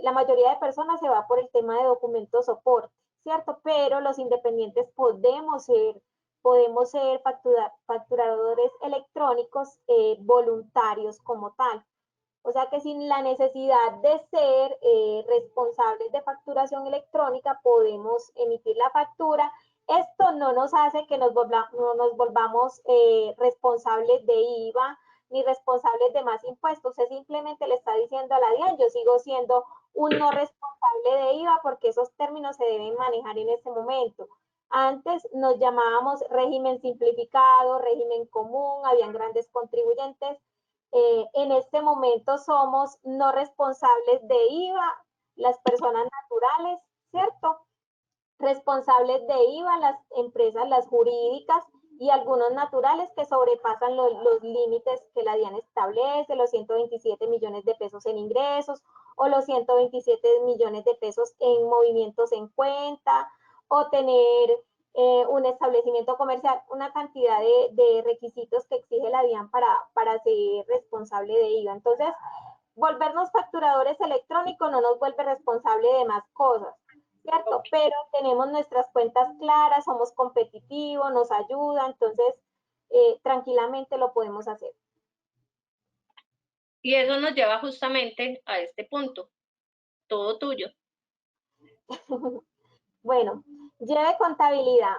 la mayoría de personas se va por el tema de documento soporte, ¿cierto? Pero los independientes podemos ser facturadores electrónicos voluntarios como tal. O sea que sin la necesidad de ser responsables de facturación electrónica podemos emitir la factura. Esto no nos hace que no nos volvamos responsables de IVA ni responsables de más impuestos. Usted simplemente le está diciendo a la DIAN, yo sigo siendo un no responsable de IVA porque esos términos se deben manejar en este momento. Antes nos llamábamos régimen simplificado, régimen común, habían grandes contribuyentes. En este momento somos no responsables de IVA, las personas naturales, ¿cierto? Responsables de IVA, las empresas, las jurídicas y algunos naturales que sobrepasan los límites que la DIAN establece, los 127 millones de pesos en ingresos o los 127 millones de pesos en movimientos en cuenta o tener un establecimiento comercial, una cantidad de requisitos que exige la DIAN para ser responsable de IVA. Entonces, volvernos facturadores electrónicos no nos vuelve responsable de más cosas, ¿cierto? Pero tenemos nuestras cuentas claras, somos competitivos, nos ayuda, entonces tranquilamente lo podemos hacer. Y eso nos lleva justamente a este punto, todo tuyo. Bueno, lleve contabilidad.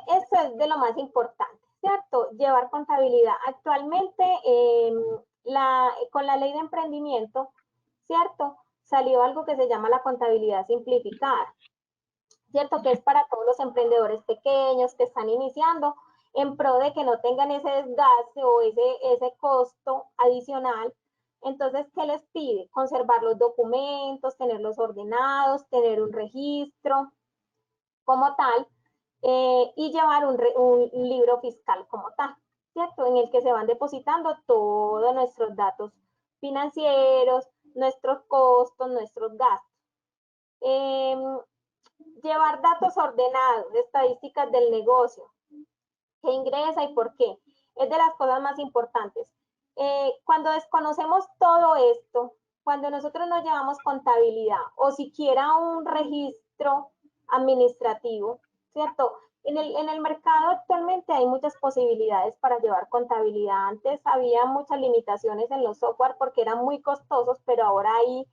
Eso es de lo más importante, ¿cierto? Llevar contabilidad. Actualmente, con la ley de emprendimiento, ¿cierto? Salió algo que se llama la contabilidad simplificada, ¿cierto? Que es para todos los emprendedores pequeños que están iniciando en pro de que no tengan ese desgaste o ese costo adicional. Entonces, ¿qué les pide? Conservar los documentos, tenerlos ordenados, tener un registro como tal y llevar un libro fiscal como tal, ¿cierto? En el que se van depositando todos nuestros datos financieros, nuestros costos, nuestros gastos. Llevar datos ordenados, estadísticas del negocio, qué ingresa y por qué, es de las cosas más importantes. Cuando desconocemos todo esto, cuando nosotros no llevamos contabilidad o siquiera un registro administrativo, ¿cierto? En el mercado actualmente hay muchas posibilidades para llevar contabilidad. Antes había muchas limitaciones en los software porque eran muy costosos, pero ahora hay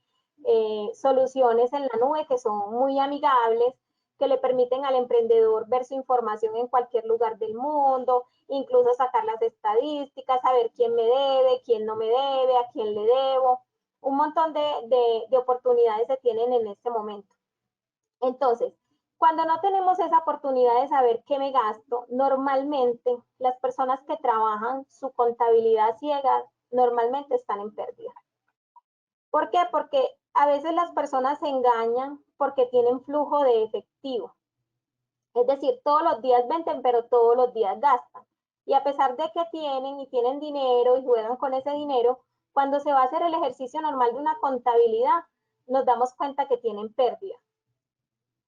soluciones en la nube que son muy amigables, que le permiten al emprendedor ver su información en cualquier lugar del mundo, incluso sacar las estadísticas, saber quién me debe, quién no me debe, a quién le debo. Un montón de oportunidades se tienen en este momento. Entonces, cuando no tenemos esa oportunidad de saber qué me gasto, normalmente las personas que trabajan su contabilidad ciega normalmente están en pérdida. ¿Por qué? Porque a veces las personas se engañan porque tienen flujo de efectivo. Es decir, todos los días venden, pero todos los días gastan. Y a pesar de que tienen dinero y juegan con ese dinero, cuando se va a hacer el ejercicio normal de una contabilidad, nos damos cuenta que tienen pérdida.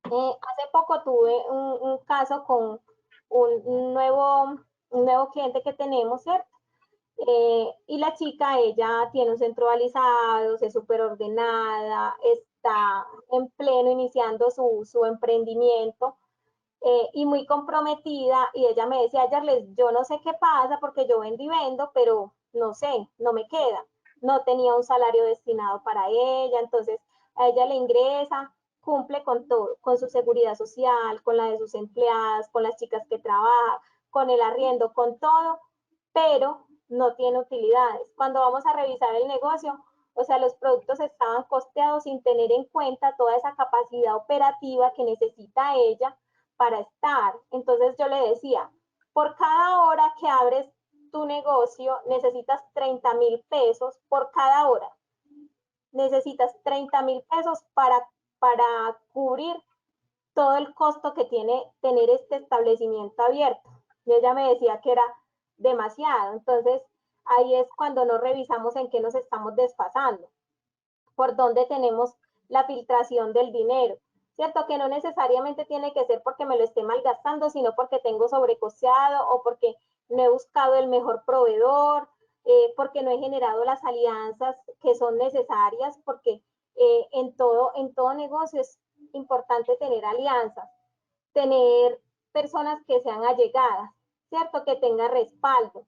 Hace poco tuve un caso con un nuevo cliente que tenemos, ¿cierto? Y la chica, ella tiene un centro balizado, es súper ordenada, está en pleno iniciando su emprendimiento y muy comprometida. Y ella me decía, Yarles, yo no sé qué pasa porque yo vendo y vendo, pero no sé, no me queda. No tenía un salario destinado para ella, entonces a ella le ingresa, cumple con todo, con su seguridad social, con la de sus empleadas, con las chicas que trabajan, con el arriendo, con todo, pero no tiene utilidades. Cuando vamos a revisar el negocio, o sea, los productos estaban costeados sin tener en cuenta toda esa capacidad operativa que necesita ella para estar. Entonces yo le decía, por cada hora que abres tu negocio, necesitas 30,000 pesos por cada hora. Necesitas 30,000 pesos para cubrir todo el costo que tiene tener este establecimiento abierto. Y ella me decía que era demasiado. Entonces, ahí es cuando no revisamos en qué nos estamos desfasando, por dónde tenemos la filtración del dinero, ¿cierto? Que no necesariamente tiene que ser porque me lo esté malgastando, sino porque tengo sobrecosteado o porque no he buscado el mejor proveedor, porque no he generado las alianzas que son necesarias, porque en todo negocio es importante tener alianzas, tener personas que sean allegadas, ¿cierto? Que tenga respaldo.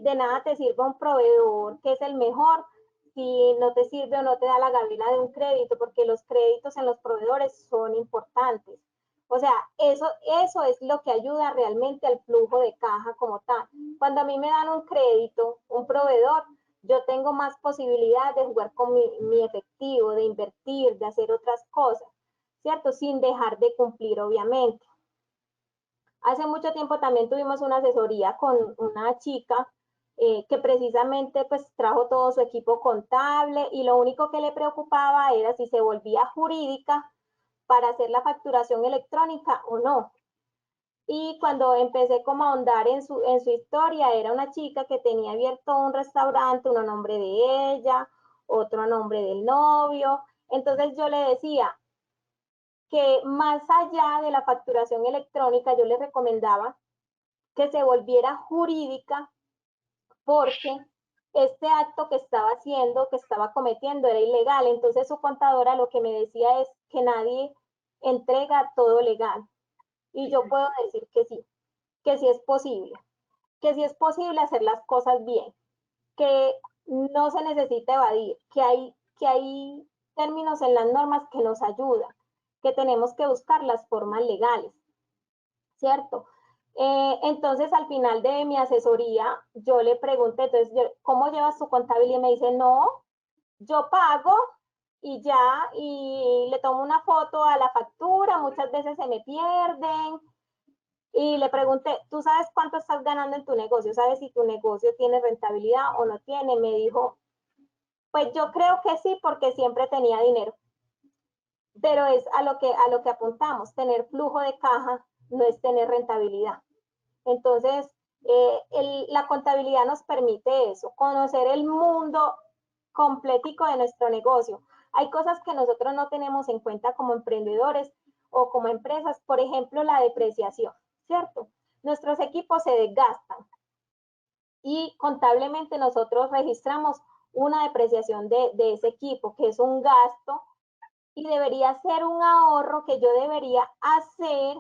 De nada te sirve un proveedor que es el mejor si no te sirve o no te da la gavela de un crédito, porque los créditos en los proveedores son importantes. O sea, eso es lo que ayuda realmente al flujo de caja como tal. Cuando a mí me dan un crédito, un proveedor, yo tengo más posibilidad de jugar con mi efectivo, de invertir, de hacer otras cosas, ¿cierto? Sin dejar de cumplir, obviamente. Hace mucho tiempo también tuvimos una asesoría con una chica que precisamente pues trajo todo su equipo contable y lo único que le preocupaba era si se volvía jurídica para hacer la facturación electrónica o no. Y cuando empecé como a ahondar en su historia, era una chica que tenía abierto un restaurante, uno a nombre de ella, otro a nombre del novio. Entonces yo le decía que más allá de la facturación electrónica, yo le recomendaba que se volviera jurídica porque este acto que estaba haciendo, que estaba cometiendo, era ilegal. Entonces su contadora lo que me decía es que nadie entrega todo legal. Y yo puedo decir que sí que sí es posible hacer las cosas bien, que no se necesita evadir, que hay términos en las normas que nos ayudan, que tenemos que buscar las formas legales, ¿cierto? Entonces, al final de mi asesoría, yo le pregunté, entonces, ¿cómo llevas tu contabilidad? Y me dice, no, yo pago y ya, y le tomo una foto a la factura, muchas veces se me pierden, y le pregunté, ¿tú sabes cuánto estás ganando en tu negocio? ¿Sabes si tu negocio tiene rentabilidad o no tiene? Me dijo, pues yo creo que sí, porque siempre tenía dinero. Pero es a lo que apuntamos, tener flujo de caja no es tener rentabilidad. Entonces, la contabilidad nos permite eso, conocer el mundo completico de nuestro negocio. Hay cosas que nosotros no tenemos en cuenta como emprendedores o como empresas, por ejemplo, la depreciación, ¿cierto? Nuestros equipos se desgastan y contablemente nosotros registramos una depreciación de ese equipo, que es un gasto y debería ser un ahorro que yo debería hacer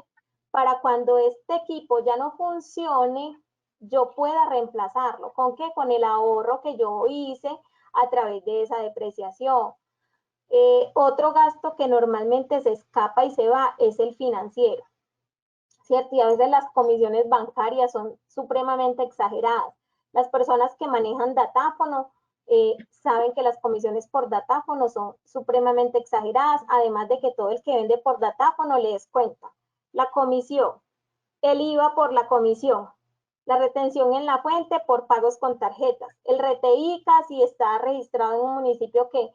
para cuando este equipo ya no funcione, yo pueda reemplazarlo. ¿Con qué? Con el ahorro que yo hice a través de esa depreciación. Otro gasto que normalmente se escapa y se va es el financiero, ¿cierto? Y a veces las comisiones bancarias son supremamente exageradas. Las personas que manejan datáfono saben que las comisiones por datáfono son supremamente exageradas, además de que todo el que vende por datáfono le descuenta la comisión, el IVA por la comisión, la retención en la fuente por pagos con tarjetas, el RTICA si está registrado en un municipio que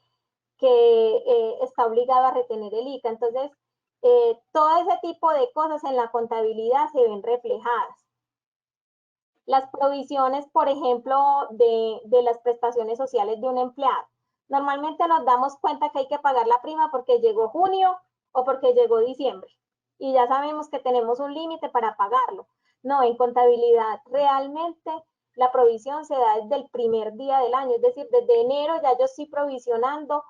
está obligado a retener el ICA. Entonces, todo ese tipo de cosas en la contabilidad se ven reflejadas. Las provisiones, por ejemplo, de las prestaciones sociales de un empleado. Normalmente nos damos cuenta que hay que pagar la prima porque llegó junio o porque llegó diciembre. Y ya sabemos que tenemos un límite para pagarlo. No, en contabilidad realmente la provisión se da desde el primer día del año. Es decir, desde enero ya yo estoy provisionando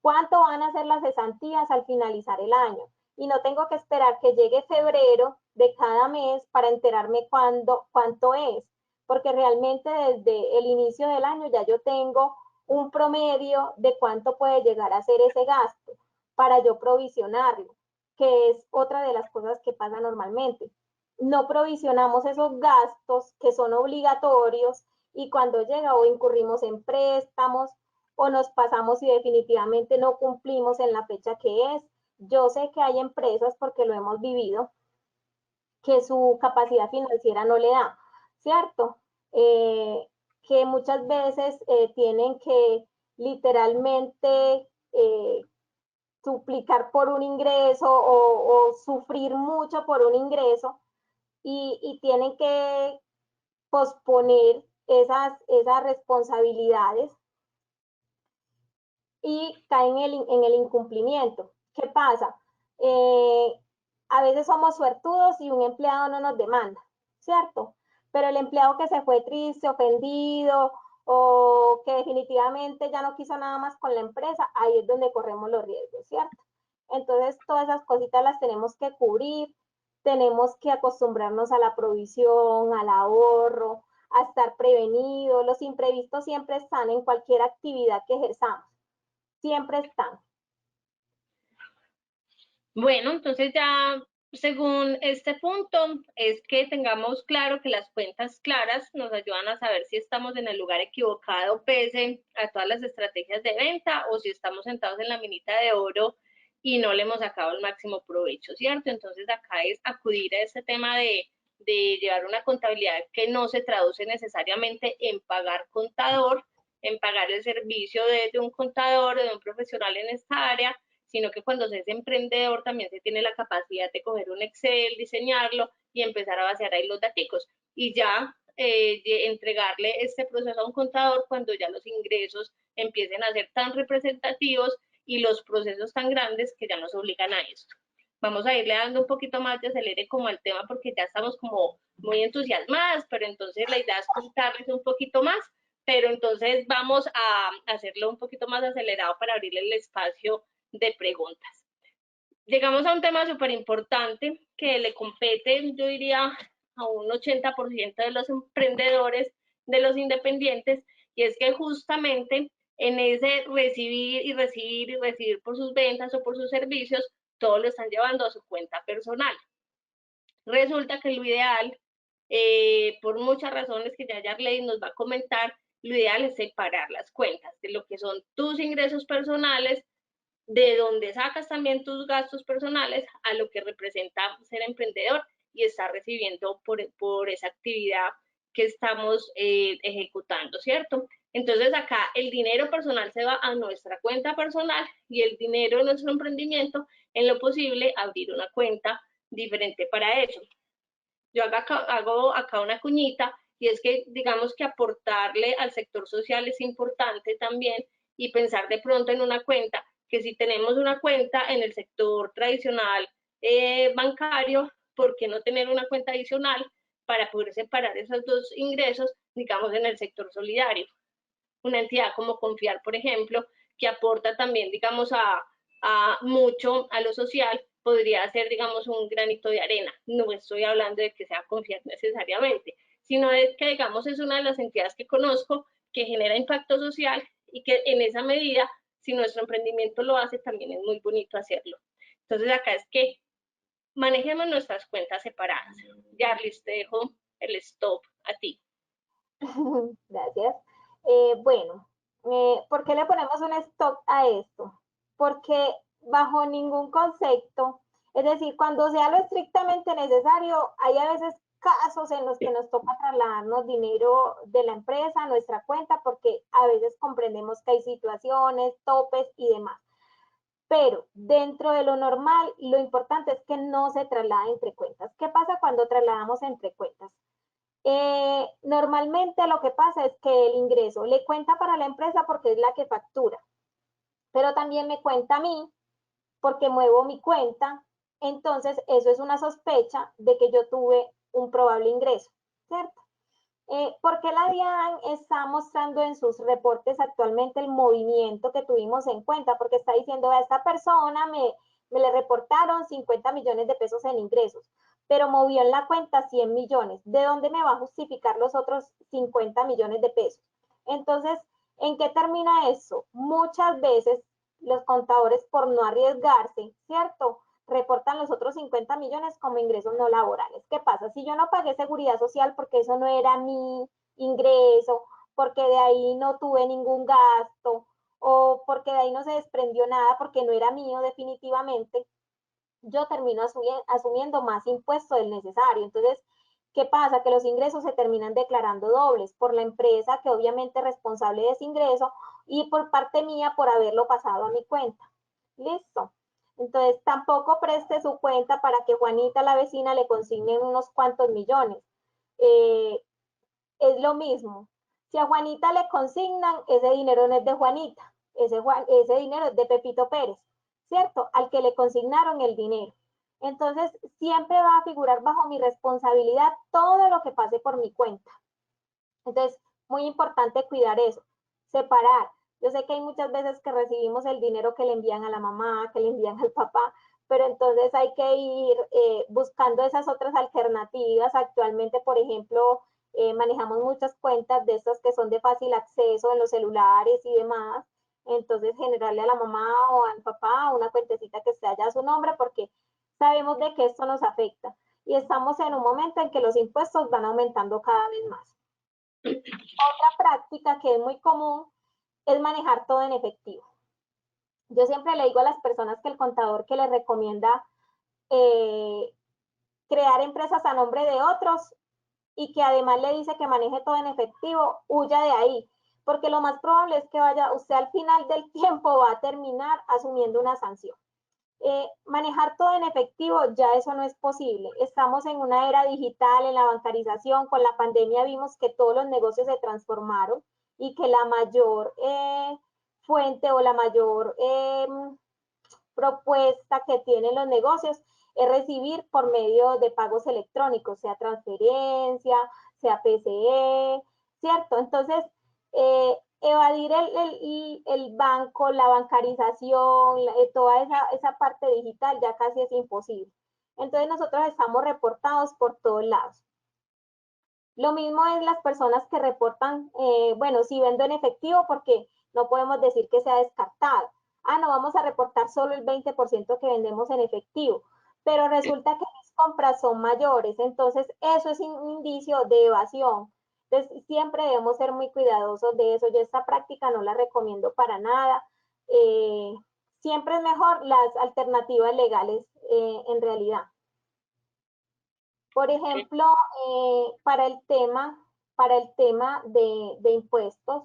cuánto van a ser las cesantías al finalizar el año. Y no tengo que esperar que llegue febrero de cada mes para enterarme cuánto es, porque realmente desde el inicio del año ya yo tengo un promedio de cuánto puede llegar a ser ese gasto para yo provisionarlo, que es otra de las cosas que pasa normalmente. No provisionamos esos gastos que son obligatorios y cuando llega o incurrimos en préstamos o nos pasamos y definitivamente no cumplimos en la fecha que es. Yo sé que hay empresas, porque lo hemos vivido, que su capacidad financiera no le da, ¿cierto? Que muchas veces tienen que literalmente suplicar por un ingreso o sufrir mucho por un ingreso y tienen que posponer esas responsabilidades y caen en el incumplimiento. ¿Qué pasa? A veces somos suertudos y un empleado no nos demanda, ¿cierto? Pero el empleado que se fue triste, ofendido o que definitivamente ya no quiso nada más con la empresa, ahí es donde corremos los riesgos, ¿cierto? Entonces, todas esas cositas las tenemos que cubrir, tenemos que acostumbrarnos a la provisión, al ahorro, a estar prevenidos. Los imprevistos siempre están en cualquier actividad que ejerzamos, siempre están. Bueno, entonces ya según este punto es que tengamos claro que las cuentas claras nos ayudan a saber si estamos en el lugar equivocado pese a todas las estrategias de venta o si estamos sentados en la minita de oro y no le hemos sacado el máximo provecho, ¿cierto? Entonces acá es acudir a este tema de de llevar una contabilidad que no se traduce necesariamente en pagar contador, en pagar el servicio de un contador o de un profesional en esta área, sino que cuando se es emprendedor también se tiene la capacidad de coger un Excel, diseñarlo y empezar a vaciar ahí los datos y ya entregarle este proceso a un contador cuando ya los ingresos empiecen a ser tan representativos y los procesos tan grandes que ya nos obligan a esto. Vamos a irle dando un poquito más de acelere como al tema porque ya estamos como muy entusiasmadas, pero entonces la idea es contarles un poquito más, pero entonces vamos a hacerlo un poquito más acelerado para abrirle el espacio de preguntas. Llegamos a un tema súper importante que le compete, yo diría, a un 80% de los emprendedores, de los independientes, y es que justamente en ese recibir y recibir y recibir por sus ventas o por sus servicios, todo lo están llevando a su cuenta personal. Resulta que lo ideal, por muchas razones que ya Yarley nos va a comentar, lo ideal es separar las cuentas de lo que son tus ingresos personales, de donde sacas también tus gastos personales, a lo que representa ser emprendedor y estar recibiendo por esa actividad que estamos ejecutando, ¿cierto? Entonces acá el dinero personal se va a nuestra cuenta personal y el dinero de nuestro emprendimiento, en lo posible, abrir una cuenta diferente para eso. Yo hago acá una cuñita y es que digamos que aportarle al sector social es importante también y pensar de pronto en una cuenta, que si tenemos una cuenta en el sector tradicional bancario, ¿por qué no tener una cuenta adicional para poder separar esos dos ingresos, digamos, en el sector solidario? Una entidad como Confiar, por ejemplo, que aporta también, digamos, a mucho a lo social, podría ser, digamos, un granito de arena. No estoy hablando de que sea Confiar necesariamente, sino de que, digamos, es una de las entidades que conozco que genera impacto social y que en esa medida, si nuestro emprendimiento lo hace, también es muy bonito hacerlo. Entonces, acá es que manejemos nuestras cuentas separadas. Yarlis, te dejo el stop a ti. Gracias. Bueno, ¿por qué le ponemos un stop a esto? Porque bajo ningún concepto, es decir, cuando sea lo estrictamente necesario, hay a veces casos en los que nos toca trasladarnos dinero de la empresa a nuestra cuenta porque a veces comprendemos que hay situaciones, topes y demás. Pero dentro de lo normal, lo importante es que no se traslade entre cuentas. ¿Qué pasa cuando trasladamos entre cuentas? Normalmente lo que pasa es que el ingreso le cuenta para la empresa porque es la que factura, pero también me cuenta a mí porque muevo mi cuenta, entonces eso es una sospecha de que yo tuve un probable ingreso, ¿cierto? ¿Por qué la DIAN está mostrando en sus reportes actualmente el movimiento que tuvimos en cuenta? Porque está diciendo a esta persona me le reportaron 50 millones de pesos en ingresos, pero movió en la cuenta 100 millones. ¿De dónde me va a justificar los otros 50 millones de pesos? Entonces, ¿en qué termina eso? Muchas veces los contadores, por no arriesgarse, ¿cierto?, reportan los otros 50 millones como ingresos no laborales. ¿Qué pasa? Si yo no pagué seguridad social porque eso no era mi ingreso, porque de ahí no tuve ningún gasto, o porque de ahí no se desprendió nada porque no era mío definitivamente, yo termino asumiendo más impuesto del necesario. Entonces, ¿qué pasa? Que los ingresos se terminan declarando dobles por la empresa, que obviamente es responsable de ese ingreso, y por parte mía por haberlo pasado a mi cuenta. Listo. Entonces, tampoco preste su cuenta para que Juanita, la vecina, le consignen unos cuantos millones. Es lo mismo. Si a Juanita le consignan, ese dinero no es de Juanita, ese dinero es de Pepito Pérez, ¿cierto? Al que le consignaron el dinero. Entonces, siempre va a figurar bajo mi responsabilidad todo lo que pase por mi cuenta. Entonces, muy importante cuidar eso, separar. Yo sé que hay muchas veces que recibimos el dinero que le envían a la mamá, que le envían al papá, pero entonces hay que ir buscando esas otras alternativas. Actualmente, por ejemplo, manejamos muchas cuentas de estas que son de fácil acceso en los celulares y demás. Entonces, generarle a la mamá o al papá una cuentecita que esté allá a su nombre, porque sabemos de que esto nos afecta. Y estamos en un momento en que los impuestos van aumentando cada vez más. Otra práctica que es muy común es manejar todo en efectivo. Yo siempre le digo a las personas que el contador que les recomienda crear empresas a nombre de otros y que además le dice que maneje todo en efectivo, huya de ahí, porque lo más probable es que vaya, usted al final del tiempo va a terminar asumiendo una sanción. Manejar todo en efectivo, ya eso no es posible. Estamos en una era digital, en la bancarización, con la pandemia vimos que todos los negocios se transformaron y que la mayor fuente o la mayor propuesta que tienen los negocios es recibir por medio de pagos electrónicos, sea transferencia, sea PCE, ¿cierto? Entonces, evadir el banco, la bancarización, toda esa parte digital ya casi es imposible. Entonces nosotros estamos reportados por todos lados. Lo mismo es las personas que reportan, bueno, si vendo en efectivo, porque no podemos decir que sea descartado. Ah, no, vamos a reportar solo el 20% que vendemos en efectivo, pero resulta que las compras son mayores, entonces eso es un indicio de evasión. Entonces, siempre debemos ser muy cuidadosos de eso. Yo esta práctica no la recomiendo para nada. Siempre es mejor las alternativas legales en realidad. Por ejemplo, para el tema de impuestos,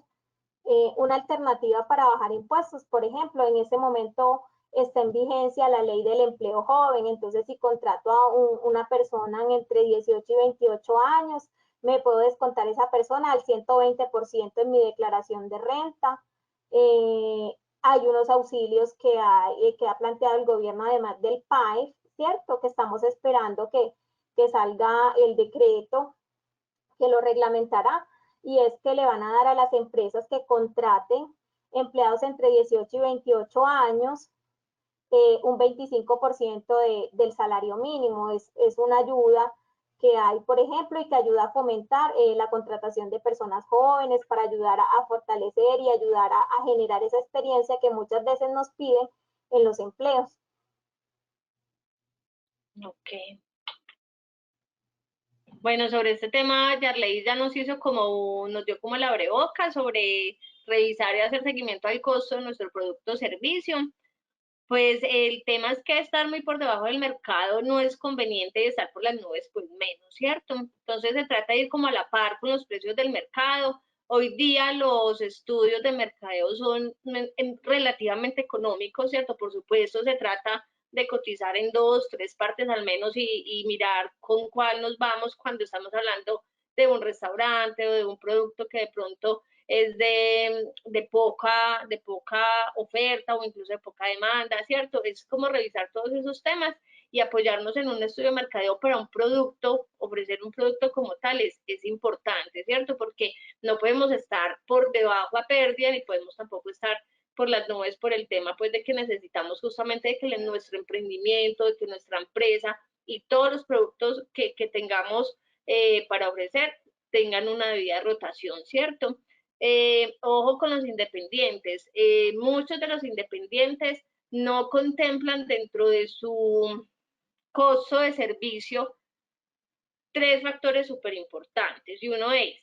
una alternativa para bajar impuestos, por ejemplo, en ese momento está en vigencia la ley del empleo joven, entonces si contrato a una persona entre 18 y 28 años, me puedo descontar esa persona al 120% en mi declaración de renta. Hay unos auxilios que ha planteado el gobierno, además del PAEF, ¿cierto? Que estamos esperando que salga el decreto que lo reglamentará, y es que le van a dar a las empresas que contraten empleados entre 18 y 28 años un 25% del salario mínimo. Es una ayuda que hay, por ejemplo, y que ayuda a fomentar la contratación de personas jóvenes para ayudar a fortalecer y ayudar a generar esa experiencia que muchas veces nos piden en los empleos. Ok. Bueno, sobre este tema, Yarley ya nos dio como el abrebocas sobre revisar y hacer seguimiento al costo de nuestro producto o servicio. Pues el tema es que estar muy por debajo del mercado no es conveniente, y estar por las nubes pues menos, ¿cierto? Entonces se trata de ir como a la par con los precios del mercado. Hoy día los estudios de mercadeo son relativamente económicos, ¿cierto? Por supuesto se trata de cotizar en 2, 3 partes al menos y mirar con cuál nos vamos cuando estamos hablando de un restaurante o de un producto que de pronto es de poca oferta o incluso de poca demanda, ¿cierto? Es como revisar todos esos temas y apoyarnos en un estudio de mercadeo para un producto, ofrecer un producto como tal es importante, ¿cierto? Porque no podemos estar por debajo a pérdida ni podemos tampoco estar por las nubes por el tema pues de que necesitamos justamente de que nuestro emprendimiento, de que nuestra empresa y todos los productos que tengamos para ofrecer tengan una debida rotación, ¿cierto? Ojo con los independientes. Muchos de los independientes no contemplan dentro de su costo de servicio 3 factores súper importantes. Y uno es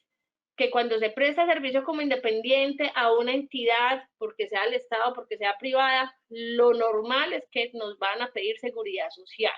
que cuando se presta servicio como independiente a una entidad, porque sea el Estado, porque sea privada, lo normal es que nos van a pedir seguridad social.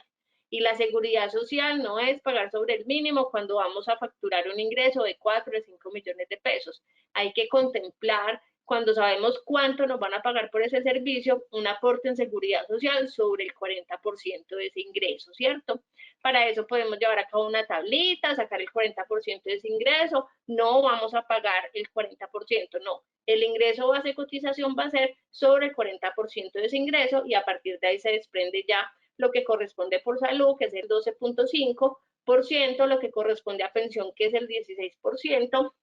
Y la seguridad social no es pagar sobre el mínimo cuando vamos a facturar un ingreso de 4 o 5 millones de pesos. Hay que contemplar, cuando sabemos cuánto nos van a pagar por ese servicio, un aporte en seguridad social sobre el 40% de ese ingreso, ¿cierto? Para eso podemos llevar a cabo una tablita, sacar el 40% de ese ingreso. No vamos a pagar el 40%, no. El ingreso base de cotización va a ser sobre el 40% de ese ingreso y a partir de ahí se desprende ya lo que corresponde por salud, que es el 12.5%, lo que corresponde a pensión, que es el 16%,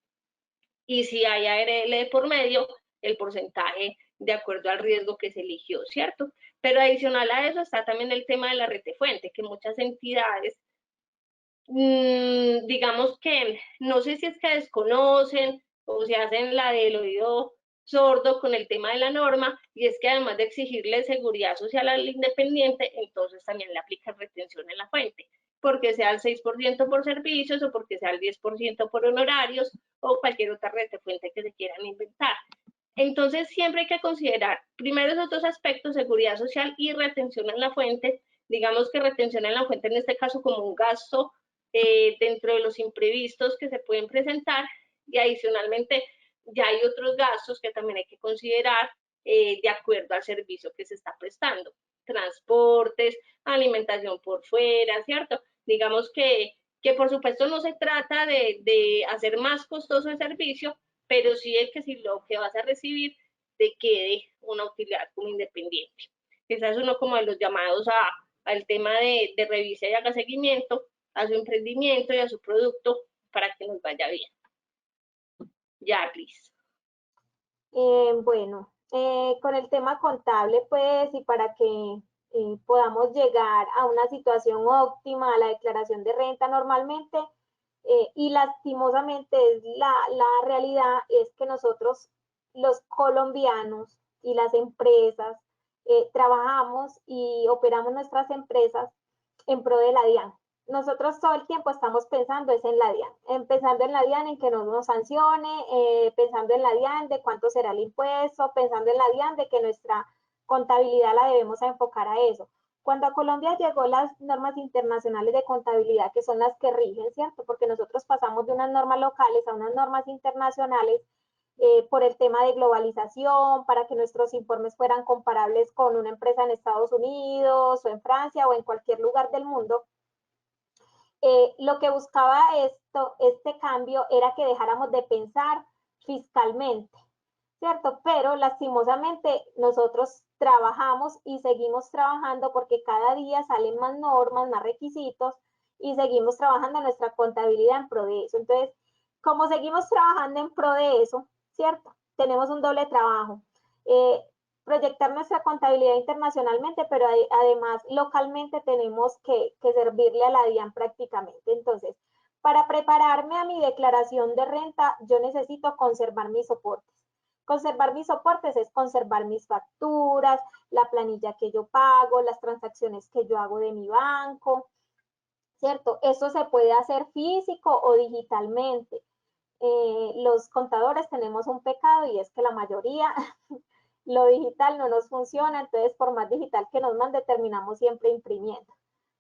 y si hay ARL por medio, el porcentaje de acuerdo al riesgo que se eligió, ¿cierto? Pero adicional a eso está también el tema de la retefuente, que muchas entidades, digamos que no sé si es que desconocen o se hacen la del oído sordo con el tema de la norma, y es que además de exigirle seguridad social al independiente, entonces también le aplican retención en la fuente, porque sea el 6% por servicios o porque sea el 10% por honorarios o cualquier otra retefuente que se quieran inventar. Entonces siempre hay que considerar primero esos dos aspectos, seguridad social y retención en la fuente, digamos que retención en la fuente en este caso como un gasto dentro de los imprevistos que se pueden presentar, y adicionalmente ya hay otros gastos que también hay que considerar de acuerdo al servicio que se está prestando, transportes, alimentación por fuera, ¿cierto? Digamos que por supuesto no se trata de hacer más costoso el servicio, pero sí es que si lo que vas a recibir te quede una utilidad como independiente. Ese es uno como de los llamados al tema de revisa y haga seguimiento a su emprendimiento y a su producto para que nos vaya bien. Ya, Cris. Bueno, con el tema contable, pues, y para que podamos llegar a una situación óptima, a la declaración de renta normalmente, y lastimosamente es la realidad es que nosotros, los colombianos y las empresas, trabajamos y operamos nuestras empresas en pro de la DIAN. Nosotros todo el tiempo estamos pensando es en la DIAN, pensando en la DIAN en que no nos sancione, pensando en la DIAN de cuánto será el impuesto, pensando en la DIAN de que nuestra contabilidad la debemos enfocar a eso. Cuando a Colombia llegó las normas internacionales de contabilidad, que son las que rigen, ¿cierto? Porque nosotros pasamos de unas normas locales a unas normas internacionales por el tema de globalización, para que nuestros informes fueran comparables con una empresa en Estados Unidos o en Francia o en cualquier lugar del mundo. Lo que buscaba este cambio era que dejáramos de pensar fiscalmente, ¿cierto? Pero lastimosamente nosotros trabajamos y seguimos trabajando porque cada día salen más normas, más requisitos y seguimos trabajando nuestra contabilidad en pro de eso. Entonces, como seguimos trabajando en pro de eso, ¿cierto? Tenemos un doble trabajo. Proyectar nuestra contabilidad internacionalmente, pero además localmente tenemos que servirle a la DIAN prácticamente. Entonces, para prepararme a mi declaración de renta, yo necesito conservar mis soportes. Conservar mis soportes es conservar mis facturas, la planilla que yo pago, las transacciones que yo hago de mi banco, ¿cierto? Eso se puede hacer físico o digitalmente. Los contadores tenemos un pecado y es que la mayoría lo digital no nos funciona, entonces por más digital que nos mande, terminamos siempre imprimiendo,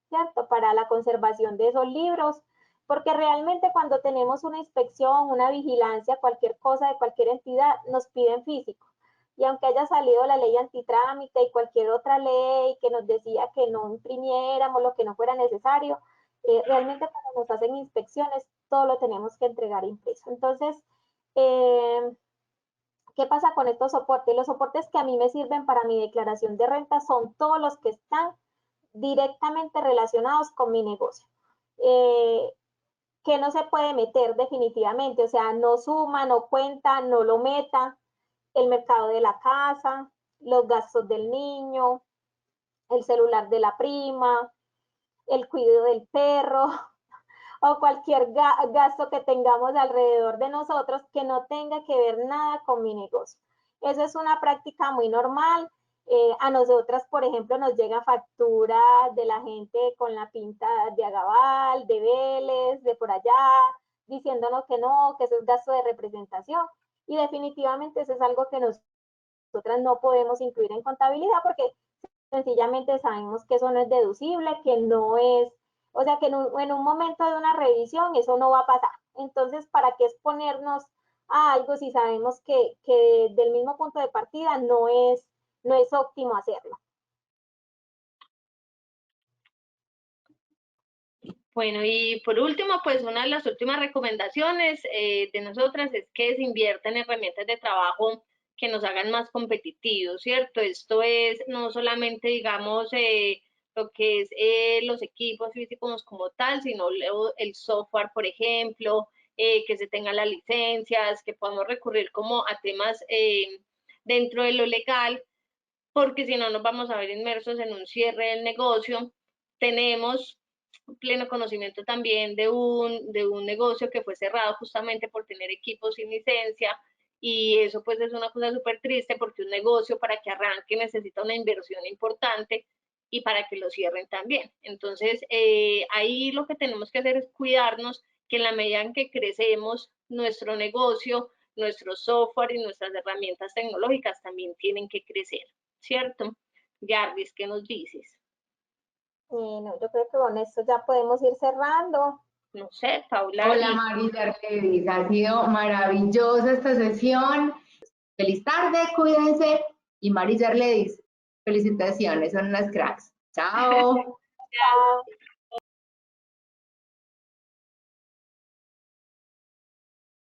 ¿cierto? Para la conservación de esos libros, porque realmente cuando tenemos una inspección, una vigilancia, cualquier cosa de cualquier entidad, nos piden físico. Y aunque haya salido la ley antitrámite y cualquier otra ley que nos decía que no imprimiéramos lo que no fuera necesario, realmente cuando nos hacen inspecciones, todo lo tenemos que entregar impreso. Entonces, ¿qué pasa con estos soportes? Los soportes que a mí me sirven para mi declaración de renta son todos los que están directamente relacionados con mi negocio. Que no se puede meter definitivamente, o sea, no suma, no cuenta, no lo meta, el mercado de la casa, los gastos del niño, el celular de la prima, el cuidado del perro, o cualquier gasto que tengamos alrededor de nosotros que no tenga que ver nada con mi negocio. Eso es una práctica muy normal. A nosotras, por ejemplo, nos llega factura de la gente con la pinta de Agabal, de Vélez, de por allá, diciéndonos que no, que eso es gasto de representación. Y definitivamente eso es algo que nosotras no podemos incluir en contabilidad porque sencillamente sabemos que eso no es deducible, que no es, o sea, que en un momento de una revisión eso no va a pasar. Entonces, ¿para qué exponernos a algo si sabemos que del mismo punto de partida no es óptimo hacerlo? Bueno, y por último, pues una de las últimas recomendaciones de nosotras es que se invierta en herramientas de trabajo que nos hagan más competitivos, ¿cierto? Esto es no solamente, digamos, lo que es los equipos físicos como tal, sino el software, por ejemplo, que se tengan las licencias, que podamos recurrir como a temas dentro de lo legal, porque si no nos vamos a ver inmersos en un cierre del negocio. Tenemos pleno conocimiento también de un negocio que fue cerrado justamente por tener equipos sin licencia, y eso pues es una cosa súper triste porque un negocio para que arranque necesita una inversión importante y para que lo cierren también. Entonces, ahí lo que tenemos que hacer es cuidarnos que en la medida en que crecemos nuestro negocio, nuestro software y nuestras herramientas tecnológicas también tienen que crecer, ¿cierto? Jarvis, ¿qué nos dices? Bueno, yo creo que con esto ya podemos ir cerrando. No sé, Paula. Hola Marisa Ledis, ha sido maravillosa esta sesión. Feliz tarde, cuídense. Y Marisa Ledis, felicitaciones, son unas cracks. Chao. Chao.